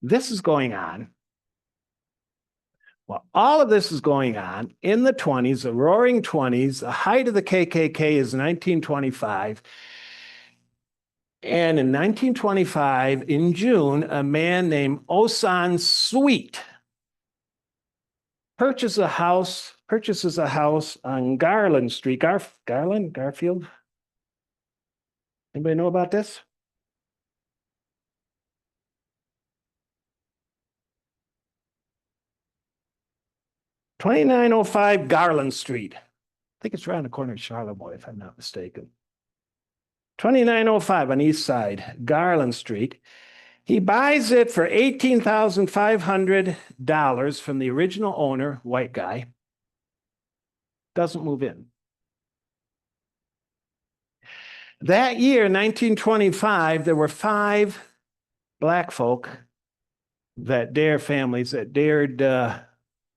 This is going on. Well, all of this is going on in the 20s, the roaring 20s. The height of the KKK is 1925. And in 1925, in June, a man named Osan Sweet purchases a house on Garland Street. Garfield? Anybody know about this? $2905 Garland Street. I think it's around the corner of Charlevoix, if I'm not mistaken. 2905 on East Side, Garland Street. He buys it for $18,500 from the original owner, white guy. Doesn't move in. That year, 1925, there were 5 black folk families that dared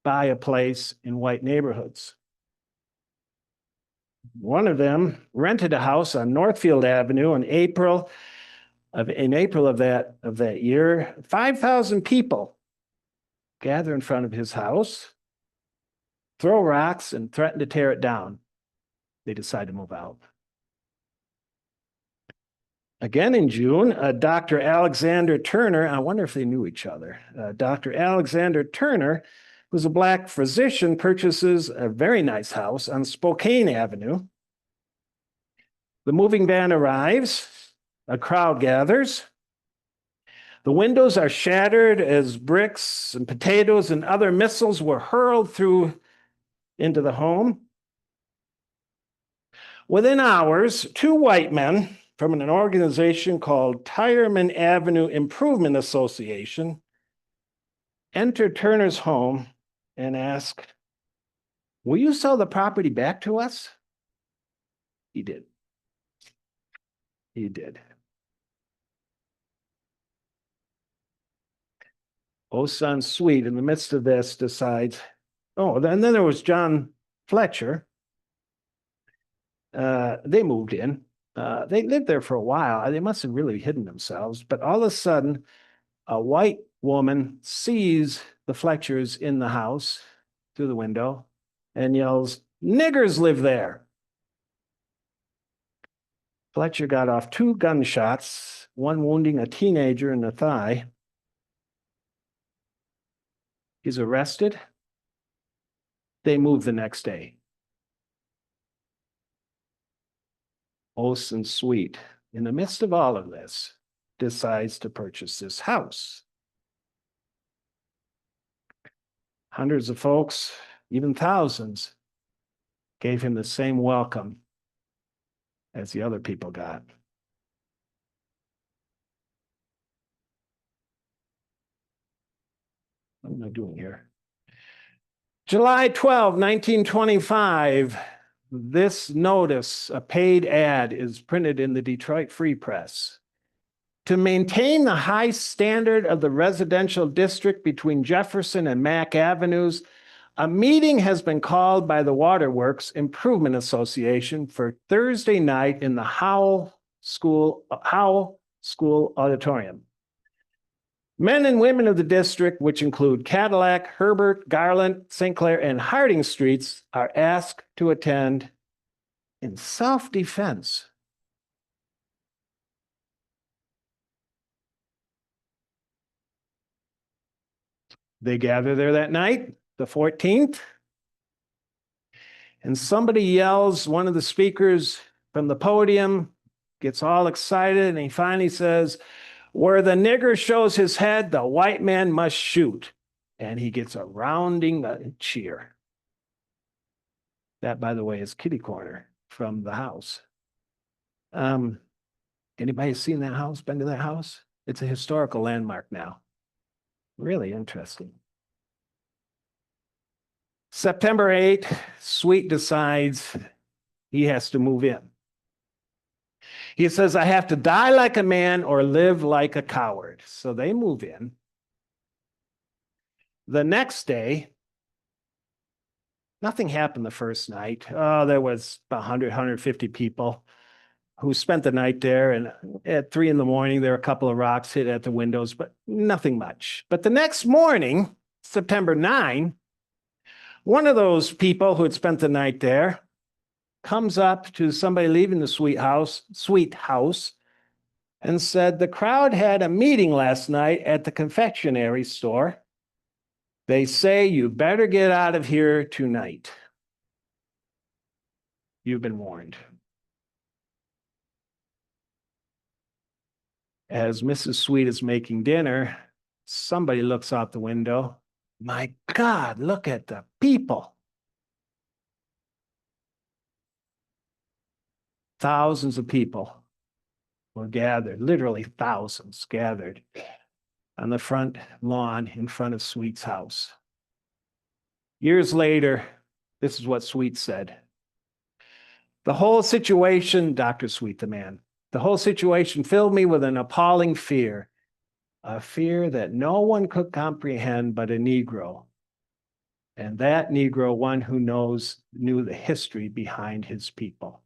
buy a place in white neighborhoods. One of them rented a house on Northfield Avenue in April of that year. 5,000 people gather in front of his house, throw rocks, and threaten to tear it down. They decide to move out. Again in June, Dr. Alexander Turner, I wonder if they knew each other. Dr. Alexander Turner, who's a black physician, purchases a very nice house on Spokane Avenue. The moving van arrives. A crowd gathers. The windows are shattered as bricks and potatoes and other missiles were hurled through into the home. Within hours, 2 white men from an organization called Tireman Avenue Improvement Association enter Turner's home and ask, "Will you sell the property back to us?" He did. He did. Osan Sweet, in the midst of this, decides, and then there was John Fletcher. They moved in. They lived there for a while. They must have really hidden themselves. But all of a sudden, a white woman sees the Fletchers in the house through the window and yells, "Niggers live there." Fletcher got off 2 gunshots, one wounding a teenager in the thigh. He's arrested. They move the next day. Osan Sweet, in the midst of all of this, decides to purchase this house. Hundreds of folks, even thousands, gave him the same welcome as the other people got. What am I doing here? July 12, 1925, this notice, a paid ad, is printed in the Detroit Free Press. To maintain the high standard of the residential district between Jefferson and Mack Avenues, a meeting has been called by the Waterworks Improvement Association for Thursday night in the Howell School Auditorium. Men and women of the district, which include Cadillac, Herbert, Garland, St. Clair, and Harding Streets, are asked to attend in self-defense. They gather there that night, the 14th, and somebody yells, one of the speakers from the podium gets all excited, and he finally says, "Where the nigger shows his head, the white man must shoot." And he gets a rounding cheer. That, by the way, is Kitty Corner from the house. Anybody seen that house, been to that house? It's a historical landmark now. Really interesting. September 8th, Sweet decides he has to move in. He says, "I have to die like a man or live like a coward." So they move in. The next day, nothing happened the first night. Oh, there was 100, 150 people who spent the night there. And at 3 a.m, there were a couple of rocks hit at the windows, but nothing much. But the next morning, September 9, one of those people who had spent the night there comes up to somebody leaving the Sweet House and said, "The crowd had a meeting last night at the confectionery store. They say you better get out of here tonight. You've been warned." As Mrs. Sweet is making dinner, somebody looks out the window. My God, look at the people. Thousands of people were gathered, literally thousands gathered on the front lawn in front of Sweet's house. Years later, this is what Sweet said. "The whole situation," Dr. Sweet, the man, "the whole situation filled me with an appalling fear, a fear that no one could comprehend but a Negro. And that Negro, one who knew the history behind his people."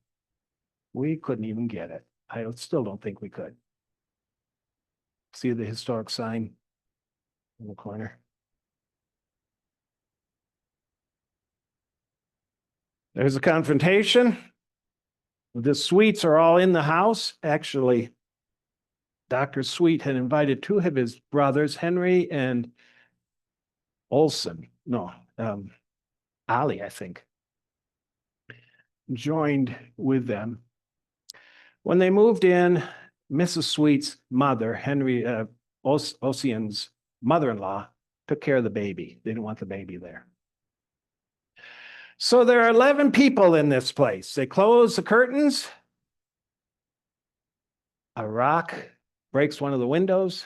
We couldn't even get it. I still don't think we could. See the historic sign in the corner? There's a confrontation. The Sweets are all in the house. Actually, Dr. Sweet had invited 2 of his brothers, Henry and Olson. No, Ali, I think, joined with them. When they moved in, Mrs. Sweet's mother, Henry Ossian's mother-in-law, took care of the baby. They didn't want the baby there. So there are 11 people in this place. They close the curtains. A rock breaks one of the windows.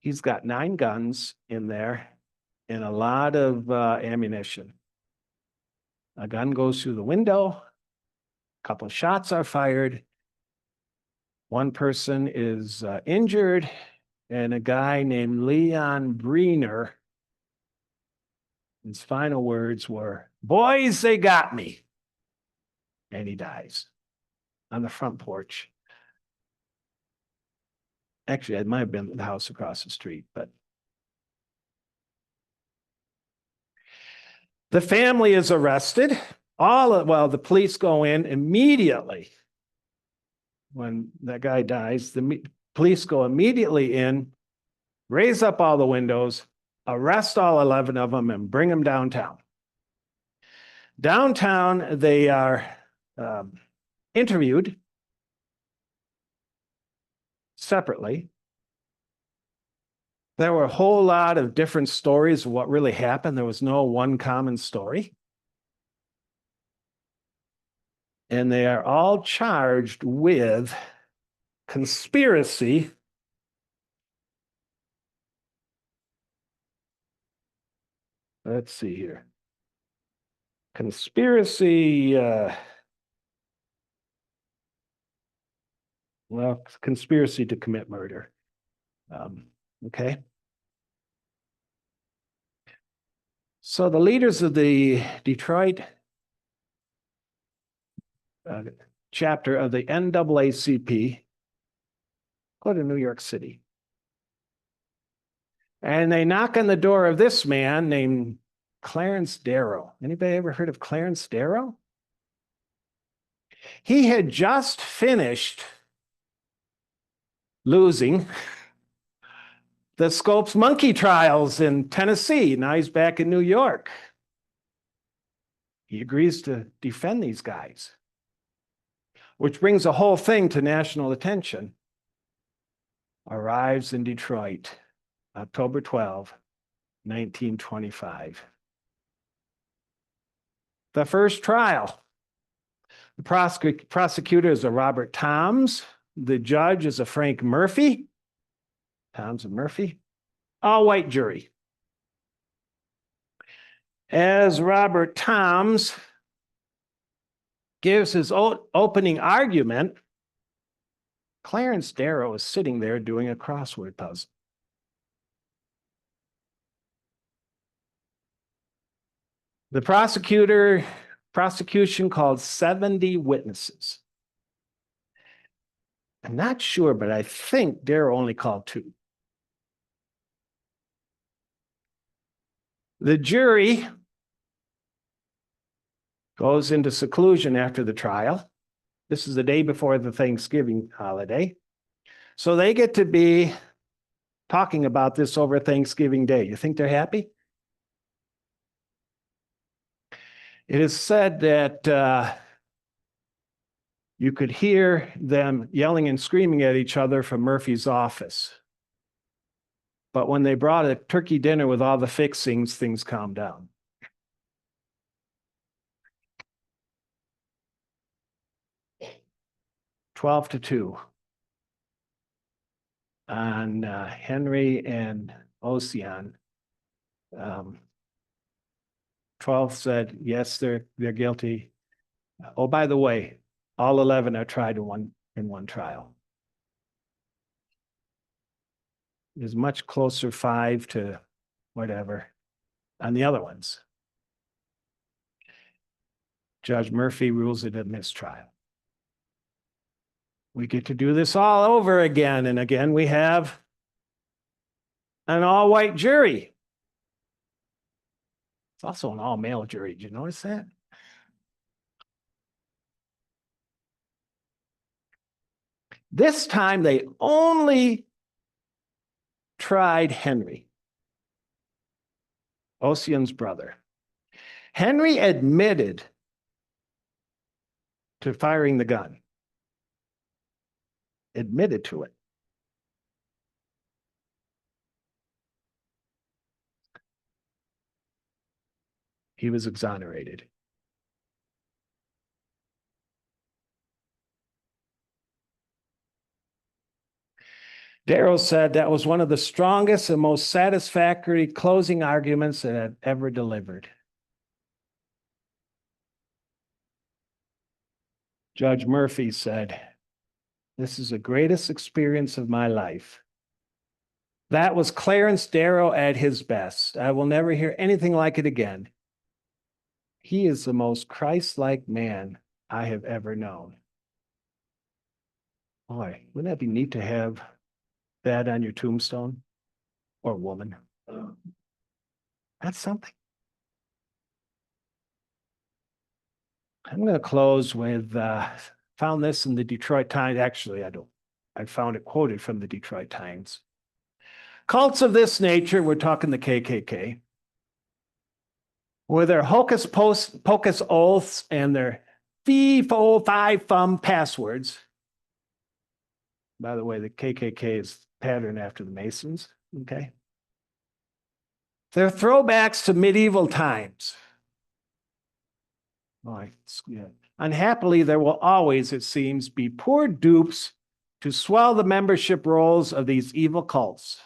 He's got 9 guns in there and a lot of ammunition. A gun goes through the window. A couple of shots are fired. One person is injured, and a guy named Leon Breener, his final words were, "Boys, they got me." And he dies on the front porch. Actually, it might have been the house across the street, but the family is arrested. The police go in immediately. When that guy dies, the police go immediately in, raise up all the windows, arrest all 11 of them, and bring them downtown. Downtown, they are interviewed separately. There were a whole lot of different stories of what really happened. There was no one common story. And they are all charged with conspiracy let's see here. Conspiracy, conspiracy to commit murder. Okay. So the leaders of the Detroit chapter of the NAACP Go to New York City. And they knock on the door of this man named Clarence Darrow. Anybody ever heard of Clarence Darrow? He had just finished losing the Scopes monkey trials in Tennessee. Now he's back in New York. He agrees to defend these guys, which brings the whole thing to national attention. Arrives in Detroit, October 12, 1925. The first trial. The prosecutor is a Robert Toms. The judge is a Frank Murphy. Toms and Murphy. All white jury. As Robert Toms gives his opening argument, Clarence Darrow is sitting there doing a crossword puzzle. The prosecution called 70 witnesses. I'm not sure, but I think Darrow only called 2. The jury goes into seclusion after the trial. This is the day before the Thanksgiving holiday. So they get to be talking about this over Thanksgiving Day. You think they're happy? It is said that you could hear them yelling and screaming at each other from Murphy's office. But when they brought a turkey dinner with all the fixings, things calmed down. Twelve to 2 on Henry and Ossian. 12 said, yes, they're guilty. Oh, by the way, all 11 are tried in one trial. It was much closer 5 to whatever on the other ones. Judge Murphy rules it a mistrial. We get to do this all over again. And again, we have an all-white jury. It's also an all-male jury. Did you notice that? This time, they only tried Henry, Ossian's brother. Henry admitted to firing the gun. Admitted to it. He was exonerated. Darrow said that was one of the strongest and most satisfactory closing arguments that I've ever delivered. Judge Murphy said, this is the greatest experience of my life. That was Clarence Darrow at his best. I will never hear anything like it again. He is the most Christ-like man I have ever known. Boy, wouldn't that be neat to have that on your tombstone? Or woman? That's something. I'm going to close with, found this in the Detroit Times. Actually, I found it quoted from the Detroit Times. Cults of this nature, we're talking the KKK, with their hocus pocus oaths and their fee, fo, fi, fum passwords. By the way, the KKK is patterned after the Masons, okay? They're throwbacks to medieval times. Yeah. Unhappily, there will always, it seems, be poor dupes to swell the membership rolls of these evil cults.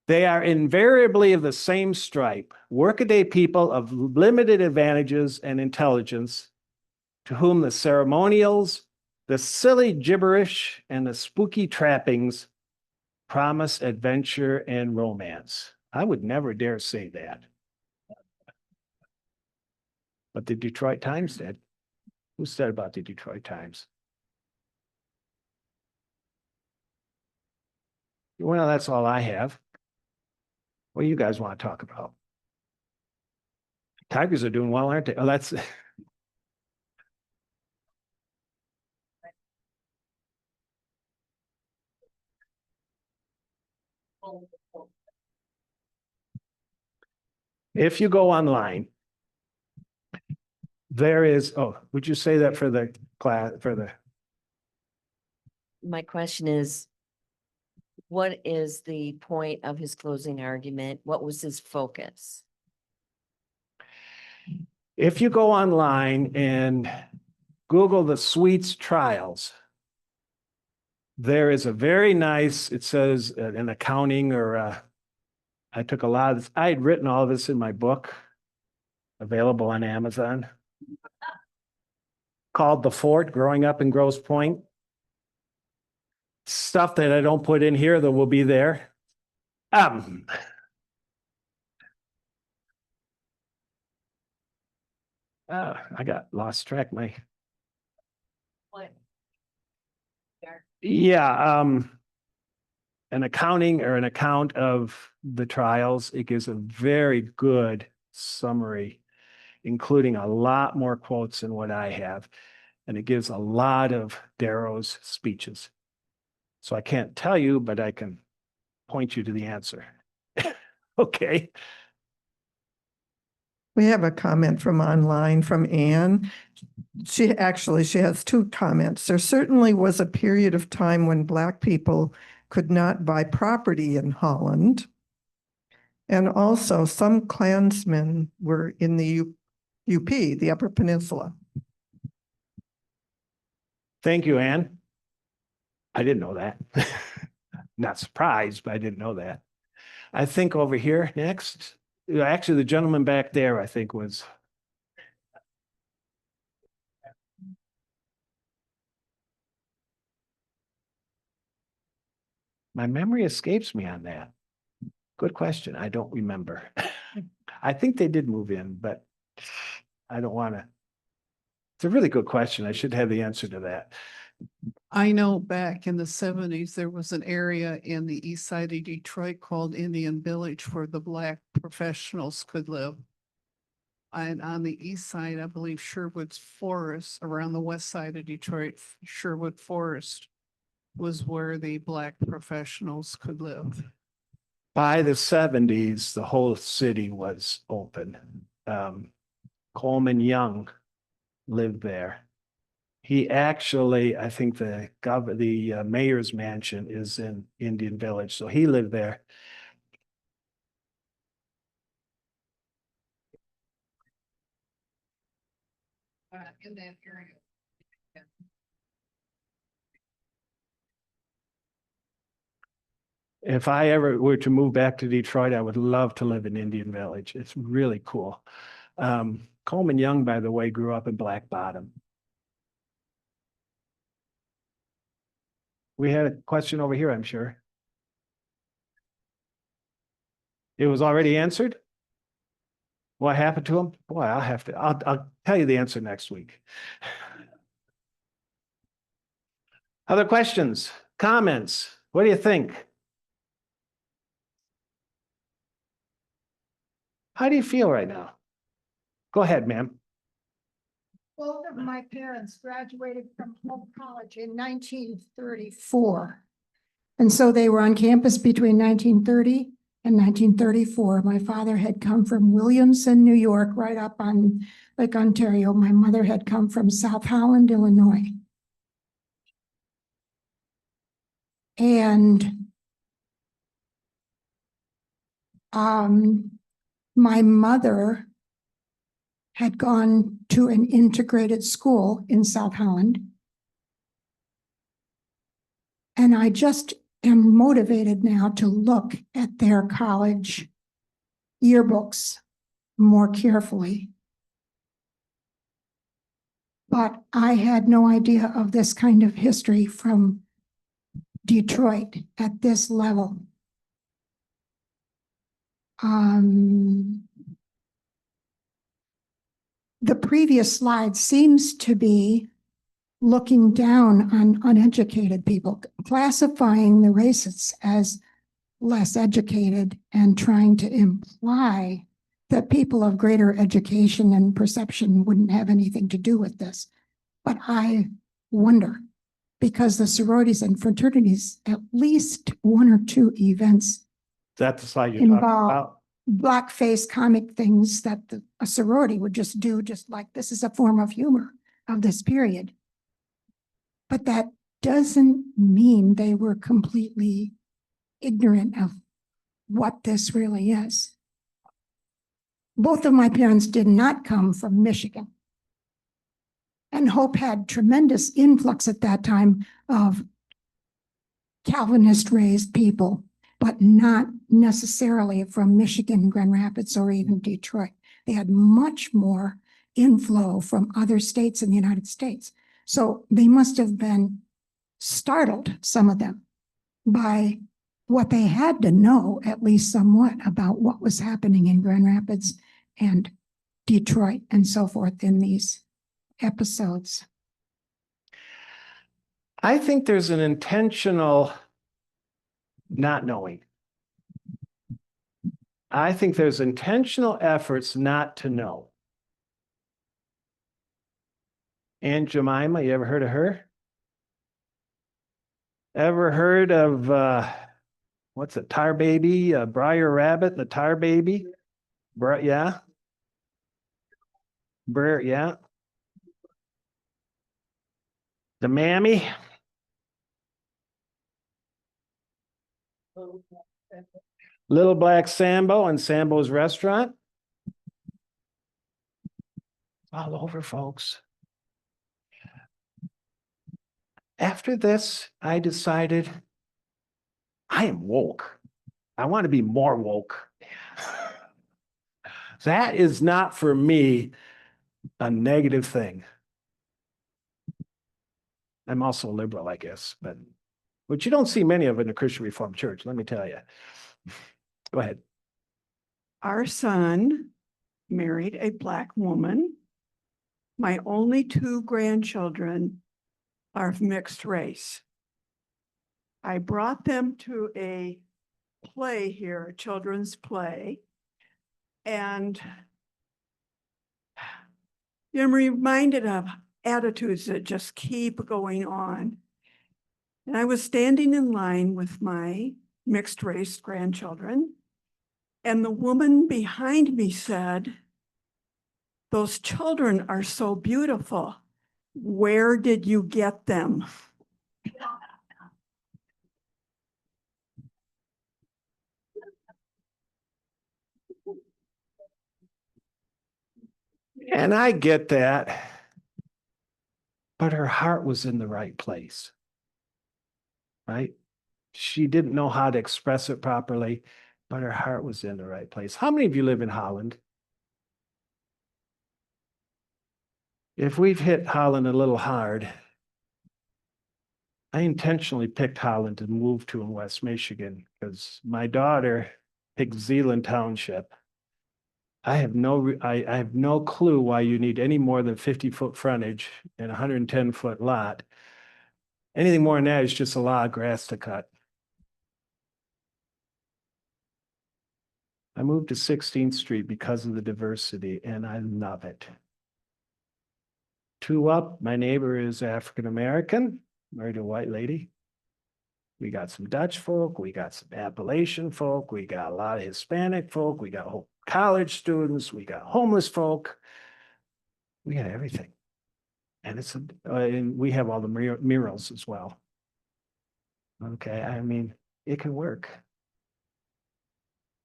They are invariably of the same stripe, workaday people of limited advantages and intelligence, to whom the ceremonials, the silly gibberish, and the spooky trappings promise adventure and romance. I would never dare say that. But the Detroit Times did. Who said about the Detroit Times? Well, that's all I have. What do you guys want to talk about? Tigers are doing well, aren't they? Oh, that's if you go online, there is, oh, would you say that for the class, for the, My question is, what is the point of his closing argument? What was his focus? if you go online and Google the Sweets trials, there is a very nice, it says an accounting or I took a lot of this, I had written all this in my book available on Amazon called The Fort, Growing Up in Grosse Pointe. Stuff that I don't put in here that will be there. Um, I got lost track. What? Yeah, an accounting or an account of the trials. It gives a very good summary, including a lot more quotes than what I have. And it gives a lot of Darrow's speeches. So I can't tell you, but I can point you to the answer. Okay. We have a comment from online from Anne. She has two comments. There certainly was a period of time when Black people could not buy property in Holland. And also some Klansmen were in the UP, the Upper Peninsula. Thank you, Anne. I didn't know that. Not surprised, but I didn't know that. I think over here next, actually, the gentleman back there, I think was. My memory escapes me on that. Good question. I don't remember. I think they did move in, but I don't want to. It's a really good question. I should have the answer to that. I know back in the 70s, there was an area in the east side of Detroit called Indian Village where the Black professionals could live. And on the east side, I believe Sherwood's Forest, around the west side of Detroit, Sherwood Forest was where the Black professionals could live. By the 70s, the whole city was open. Coleman Young lived there. He actually, I think the mayor's mansion is in Indian Village, so he lived there. In that area. If I ever were to move back to Detroit, I would love to live in Indian Village. It's really cool. Coleman Young, by the way, grew up in Black Bottom. We had a question over here, I'm sure. It was already answered? What happened to him? Boy, I'll tell you the answer next week. Other questions, comments? What do you think? How do you feel right now? Go ahead, ma'am. Both of my parents graduated from Hope College in 1934. And so they were on campus between 1930 and 1934. My father had come from Williamson, New York, right up on Lake Ontario. My mother had come from South Holland, Illinois. And my mother had gone to an integrated school in South Holland. And I just am motivated now to look at their college yearbooks more carefully. But I had no idea of this kind of history from Detroit at this level. The previous slide seems to be looking down on uneducated people, classifying the racists as less educated and trying to imply that people of greater education and perception wouldn't have anything to do with this. But I wonder, because the sororities and fraternities, at least one or two events Is that the slide you're talking involve about? blackface comic things that a sorority would just do, just like this is a form of humor of this period. But that doesn't mean they were completely ignorant of what this really is. Both of my parents did not come from Michigan. And Hope had tremendous influx at that time of Calvinist raised people, but not necessarily from Michigan, Grand Rapids, or even Detroit. They had much more inflow from other states in the United States. So they must have been startled, some of them, by what they had to know, at least somewhat, about what was happening in Grand Rapids and Detroit and so forth in these episodes. I think there's an intentional not knowing. I think there's intentional efforts not to know. Aunt Jemima, you ever heard of her? Ever heard of what's it, Tar Baby, Briar Rabbit, the Tar Baby? Yeah. Yeah. The Mammy. Little Black Sambo and Sambo's Restaurant. All over, folks. After this, I decided I am woke. I want to be more woke. That is not for me a negative thing. I'm also a liberal, I guess, but which you don't see many of in the Christian Reformed Church, let me tell you. Go ahead. Our son married a Black woman. My only two grandchildren are of mixed race. I brought them to a play here, a children's play, and I'm reminded of attitudes that just keep going on. And I was standing in line with my mixed race grandchildren, and the woman behind me said, "Those children are so beautiful. Where did you get them?" And I get that, but her heart was in the right place, right? She didn't know how to express it properly, but her heart was in the right place. How many of you live in Holland? If we've hit Holland a little hard, I intentionally picked Holland to move to in West Michigan because my daughter picked Zeeland Township. I have no clue why you need any more than 50-foot frontage and a 110-foot lot. Anything more than that is just a lot of grass to cut. I moved to 16th Street because of the diversity, and I love it. 2 up, my neighbor is African-American, married a white lady. We got some Dutch folk, we got some Appalachian folk, we got a lot of Hispanic folk, we got college students, we got homeless folk. We got everything. And and we have all the murals as well. Okay, I mean, it can work.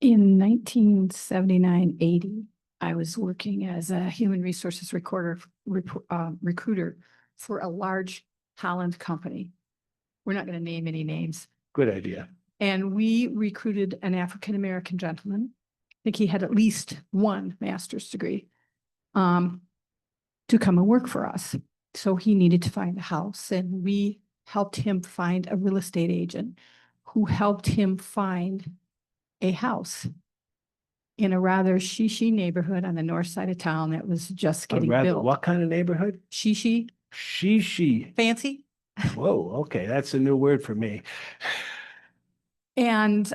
In 1979-80, I was working as a human resources recruiter for a large Holland company. We're not going to name any names. Good idea. And we recruited an African-American gentleman. I think he had at least one master's degree to come and work for us. So he needed to find a house, and we helped him find a real estate agent who helped him find a house in a rather shishi neighborhood on the north side of town that was just getting built. What kind of neighborhood? Shishi, Shishi. fancy. Whoa, okay, that's a new word for me. And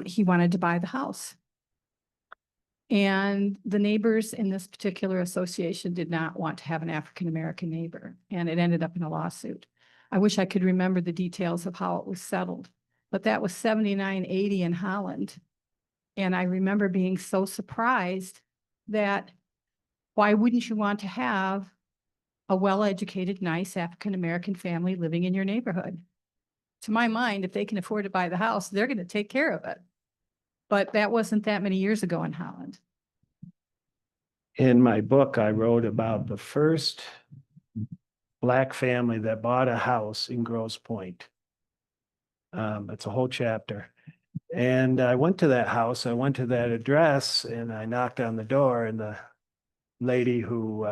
he wanted to buy the house. And the neighbors in this particular association did not want to have an African-American neighbor, and it ended up in a lawsuit. I wish I could remember the details of how it was settled, but that was 7980 in Holland. And I remember being so surprised that why wouldn't you want to have a well-educated, nice African-American family living in your neighborhood? To my mind, if they can afford to buy the house, they're going to take care of it. But that wasn't that many years ago in Holland. In my book, I wrote about the first Black family that bought a house in Grosse Pointe. It's a whole chapter. And I went to that house, I went to that address, and I knocked on the door, and the lady who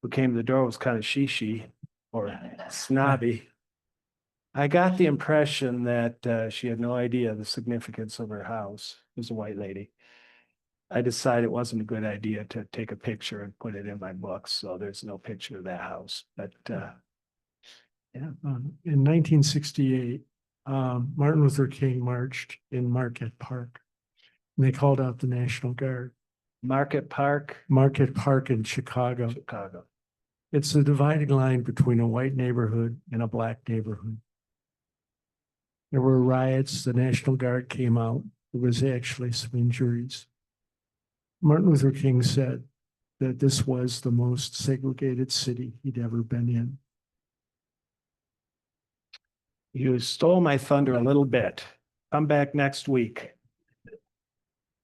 came to the door was kind of she or snobby. I got the impression that she had no idea the significance of her house. It was a white lady. I decided it wasn't a good idea to take a picture and put it in my book, so there's no picture of that house. But yeah. In 1968, Martin Luther King marched in Market Park. And they called out the National Guard. Market Park, Market Park in Chicago. Chicago. It's the dividing line between a white neighborhood and a Black neighborhood. There were riots. The National Guard came out. There was actually some injuries. Martin Luther King said that this was the most segregated city he'd ever been in. You stole my thunder a little bit. Come back next week.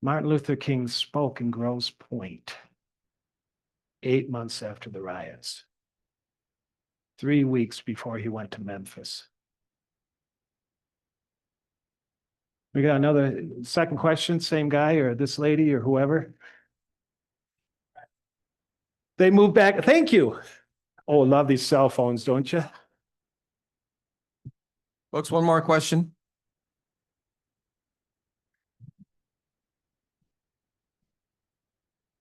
Martin Luther King spoke in Grosse Pointe 8 months after the riots, 3 weeks before he went to Memphis. We got another second question, same guy or this lady or whoever. They moved back. Thank you. Oh, love these cell phones, don't you? Folks, one more question.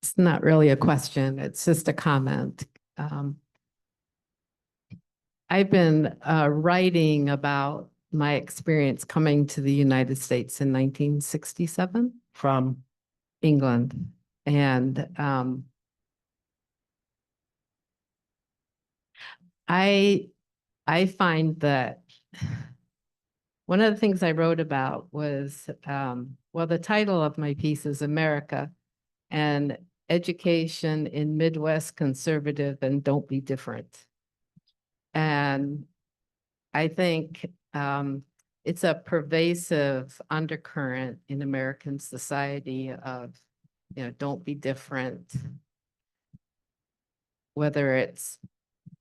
It's not really a question, it's just a comment. I've been writing about my experience coming to the United States in 1967, From England. And I find that one of the things I wrote about was, well, the title of my piece is America and Education in Midwest Conservative and Don't Be Different. And I think it's a pervasive undercurrent in American society of, don't be different, whether it's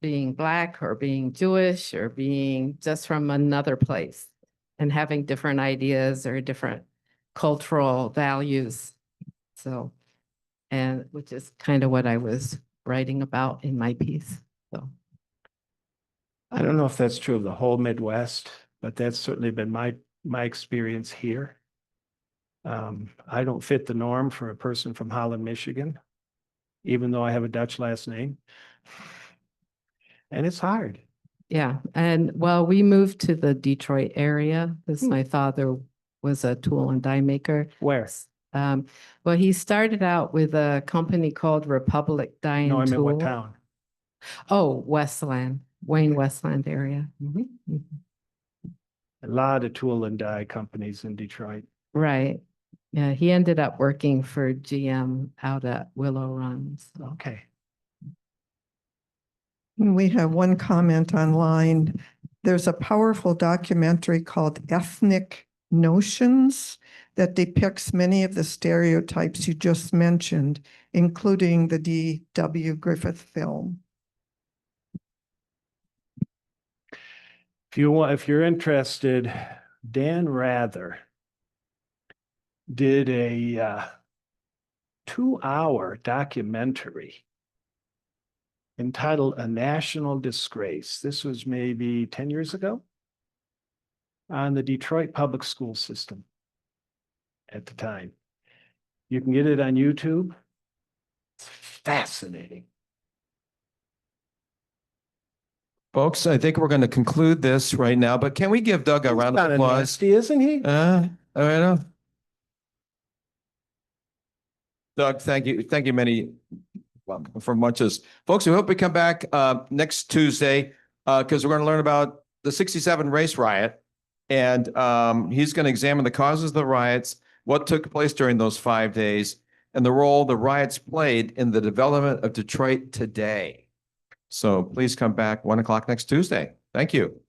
being Black or being Jewish or being just from another place and having different ideas or different cultural values. So, and which is kind of what I was writing about in my piece. So I don't know if that's true of the whole Midwest, but that's certainly been my experience here. I don't fit the norm for a person from Holland, Michigan, even though I have a Dutch last name. And it's hard. yeah, and well, we moved to the Detroit area because my father was a tool and die maker. Where? Well, he started out with a company called Republic Die and No, I meant Tool. what town? Oh, Westland, Wayne Westland area. Mhm. A lot of tool and die companies in Detroit. Right. Yeah, he ended up working for GM out at Willow Run. So. Okay. We have one comment online. There's a powerful documentary called Ethnic Notions that depicts many of the stereotypes you just mentioned, including the D.W. Griffith film. If you're interested, Dan Rather did a 2-hour documentary entitled A National Disgrace. This was maybe 10 years ago on the Detroit public school system at the time. You can get it on YouTube. It's fascinating. Folks, I think we're going to conclude this right now, but can we give Doug a round of Kinda applause? nasty, isn't he? All right. Doug, thank you. Thank you for muches. Folks, we hope we come back next Tuesday because we're going to learn about the 67 race riot. And he's going to examine the causes of the riots, what took place during those 5 days, and the role the riots played in the development of Detroit today. So please come back 1 o'clock next Tuesday. Thank you.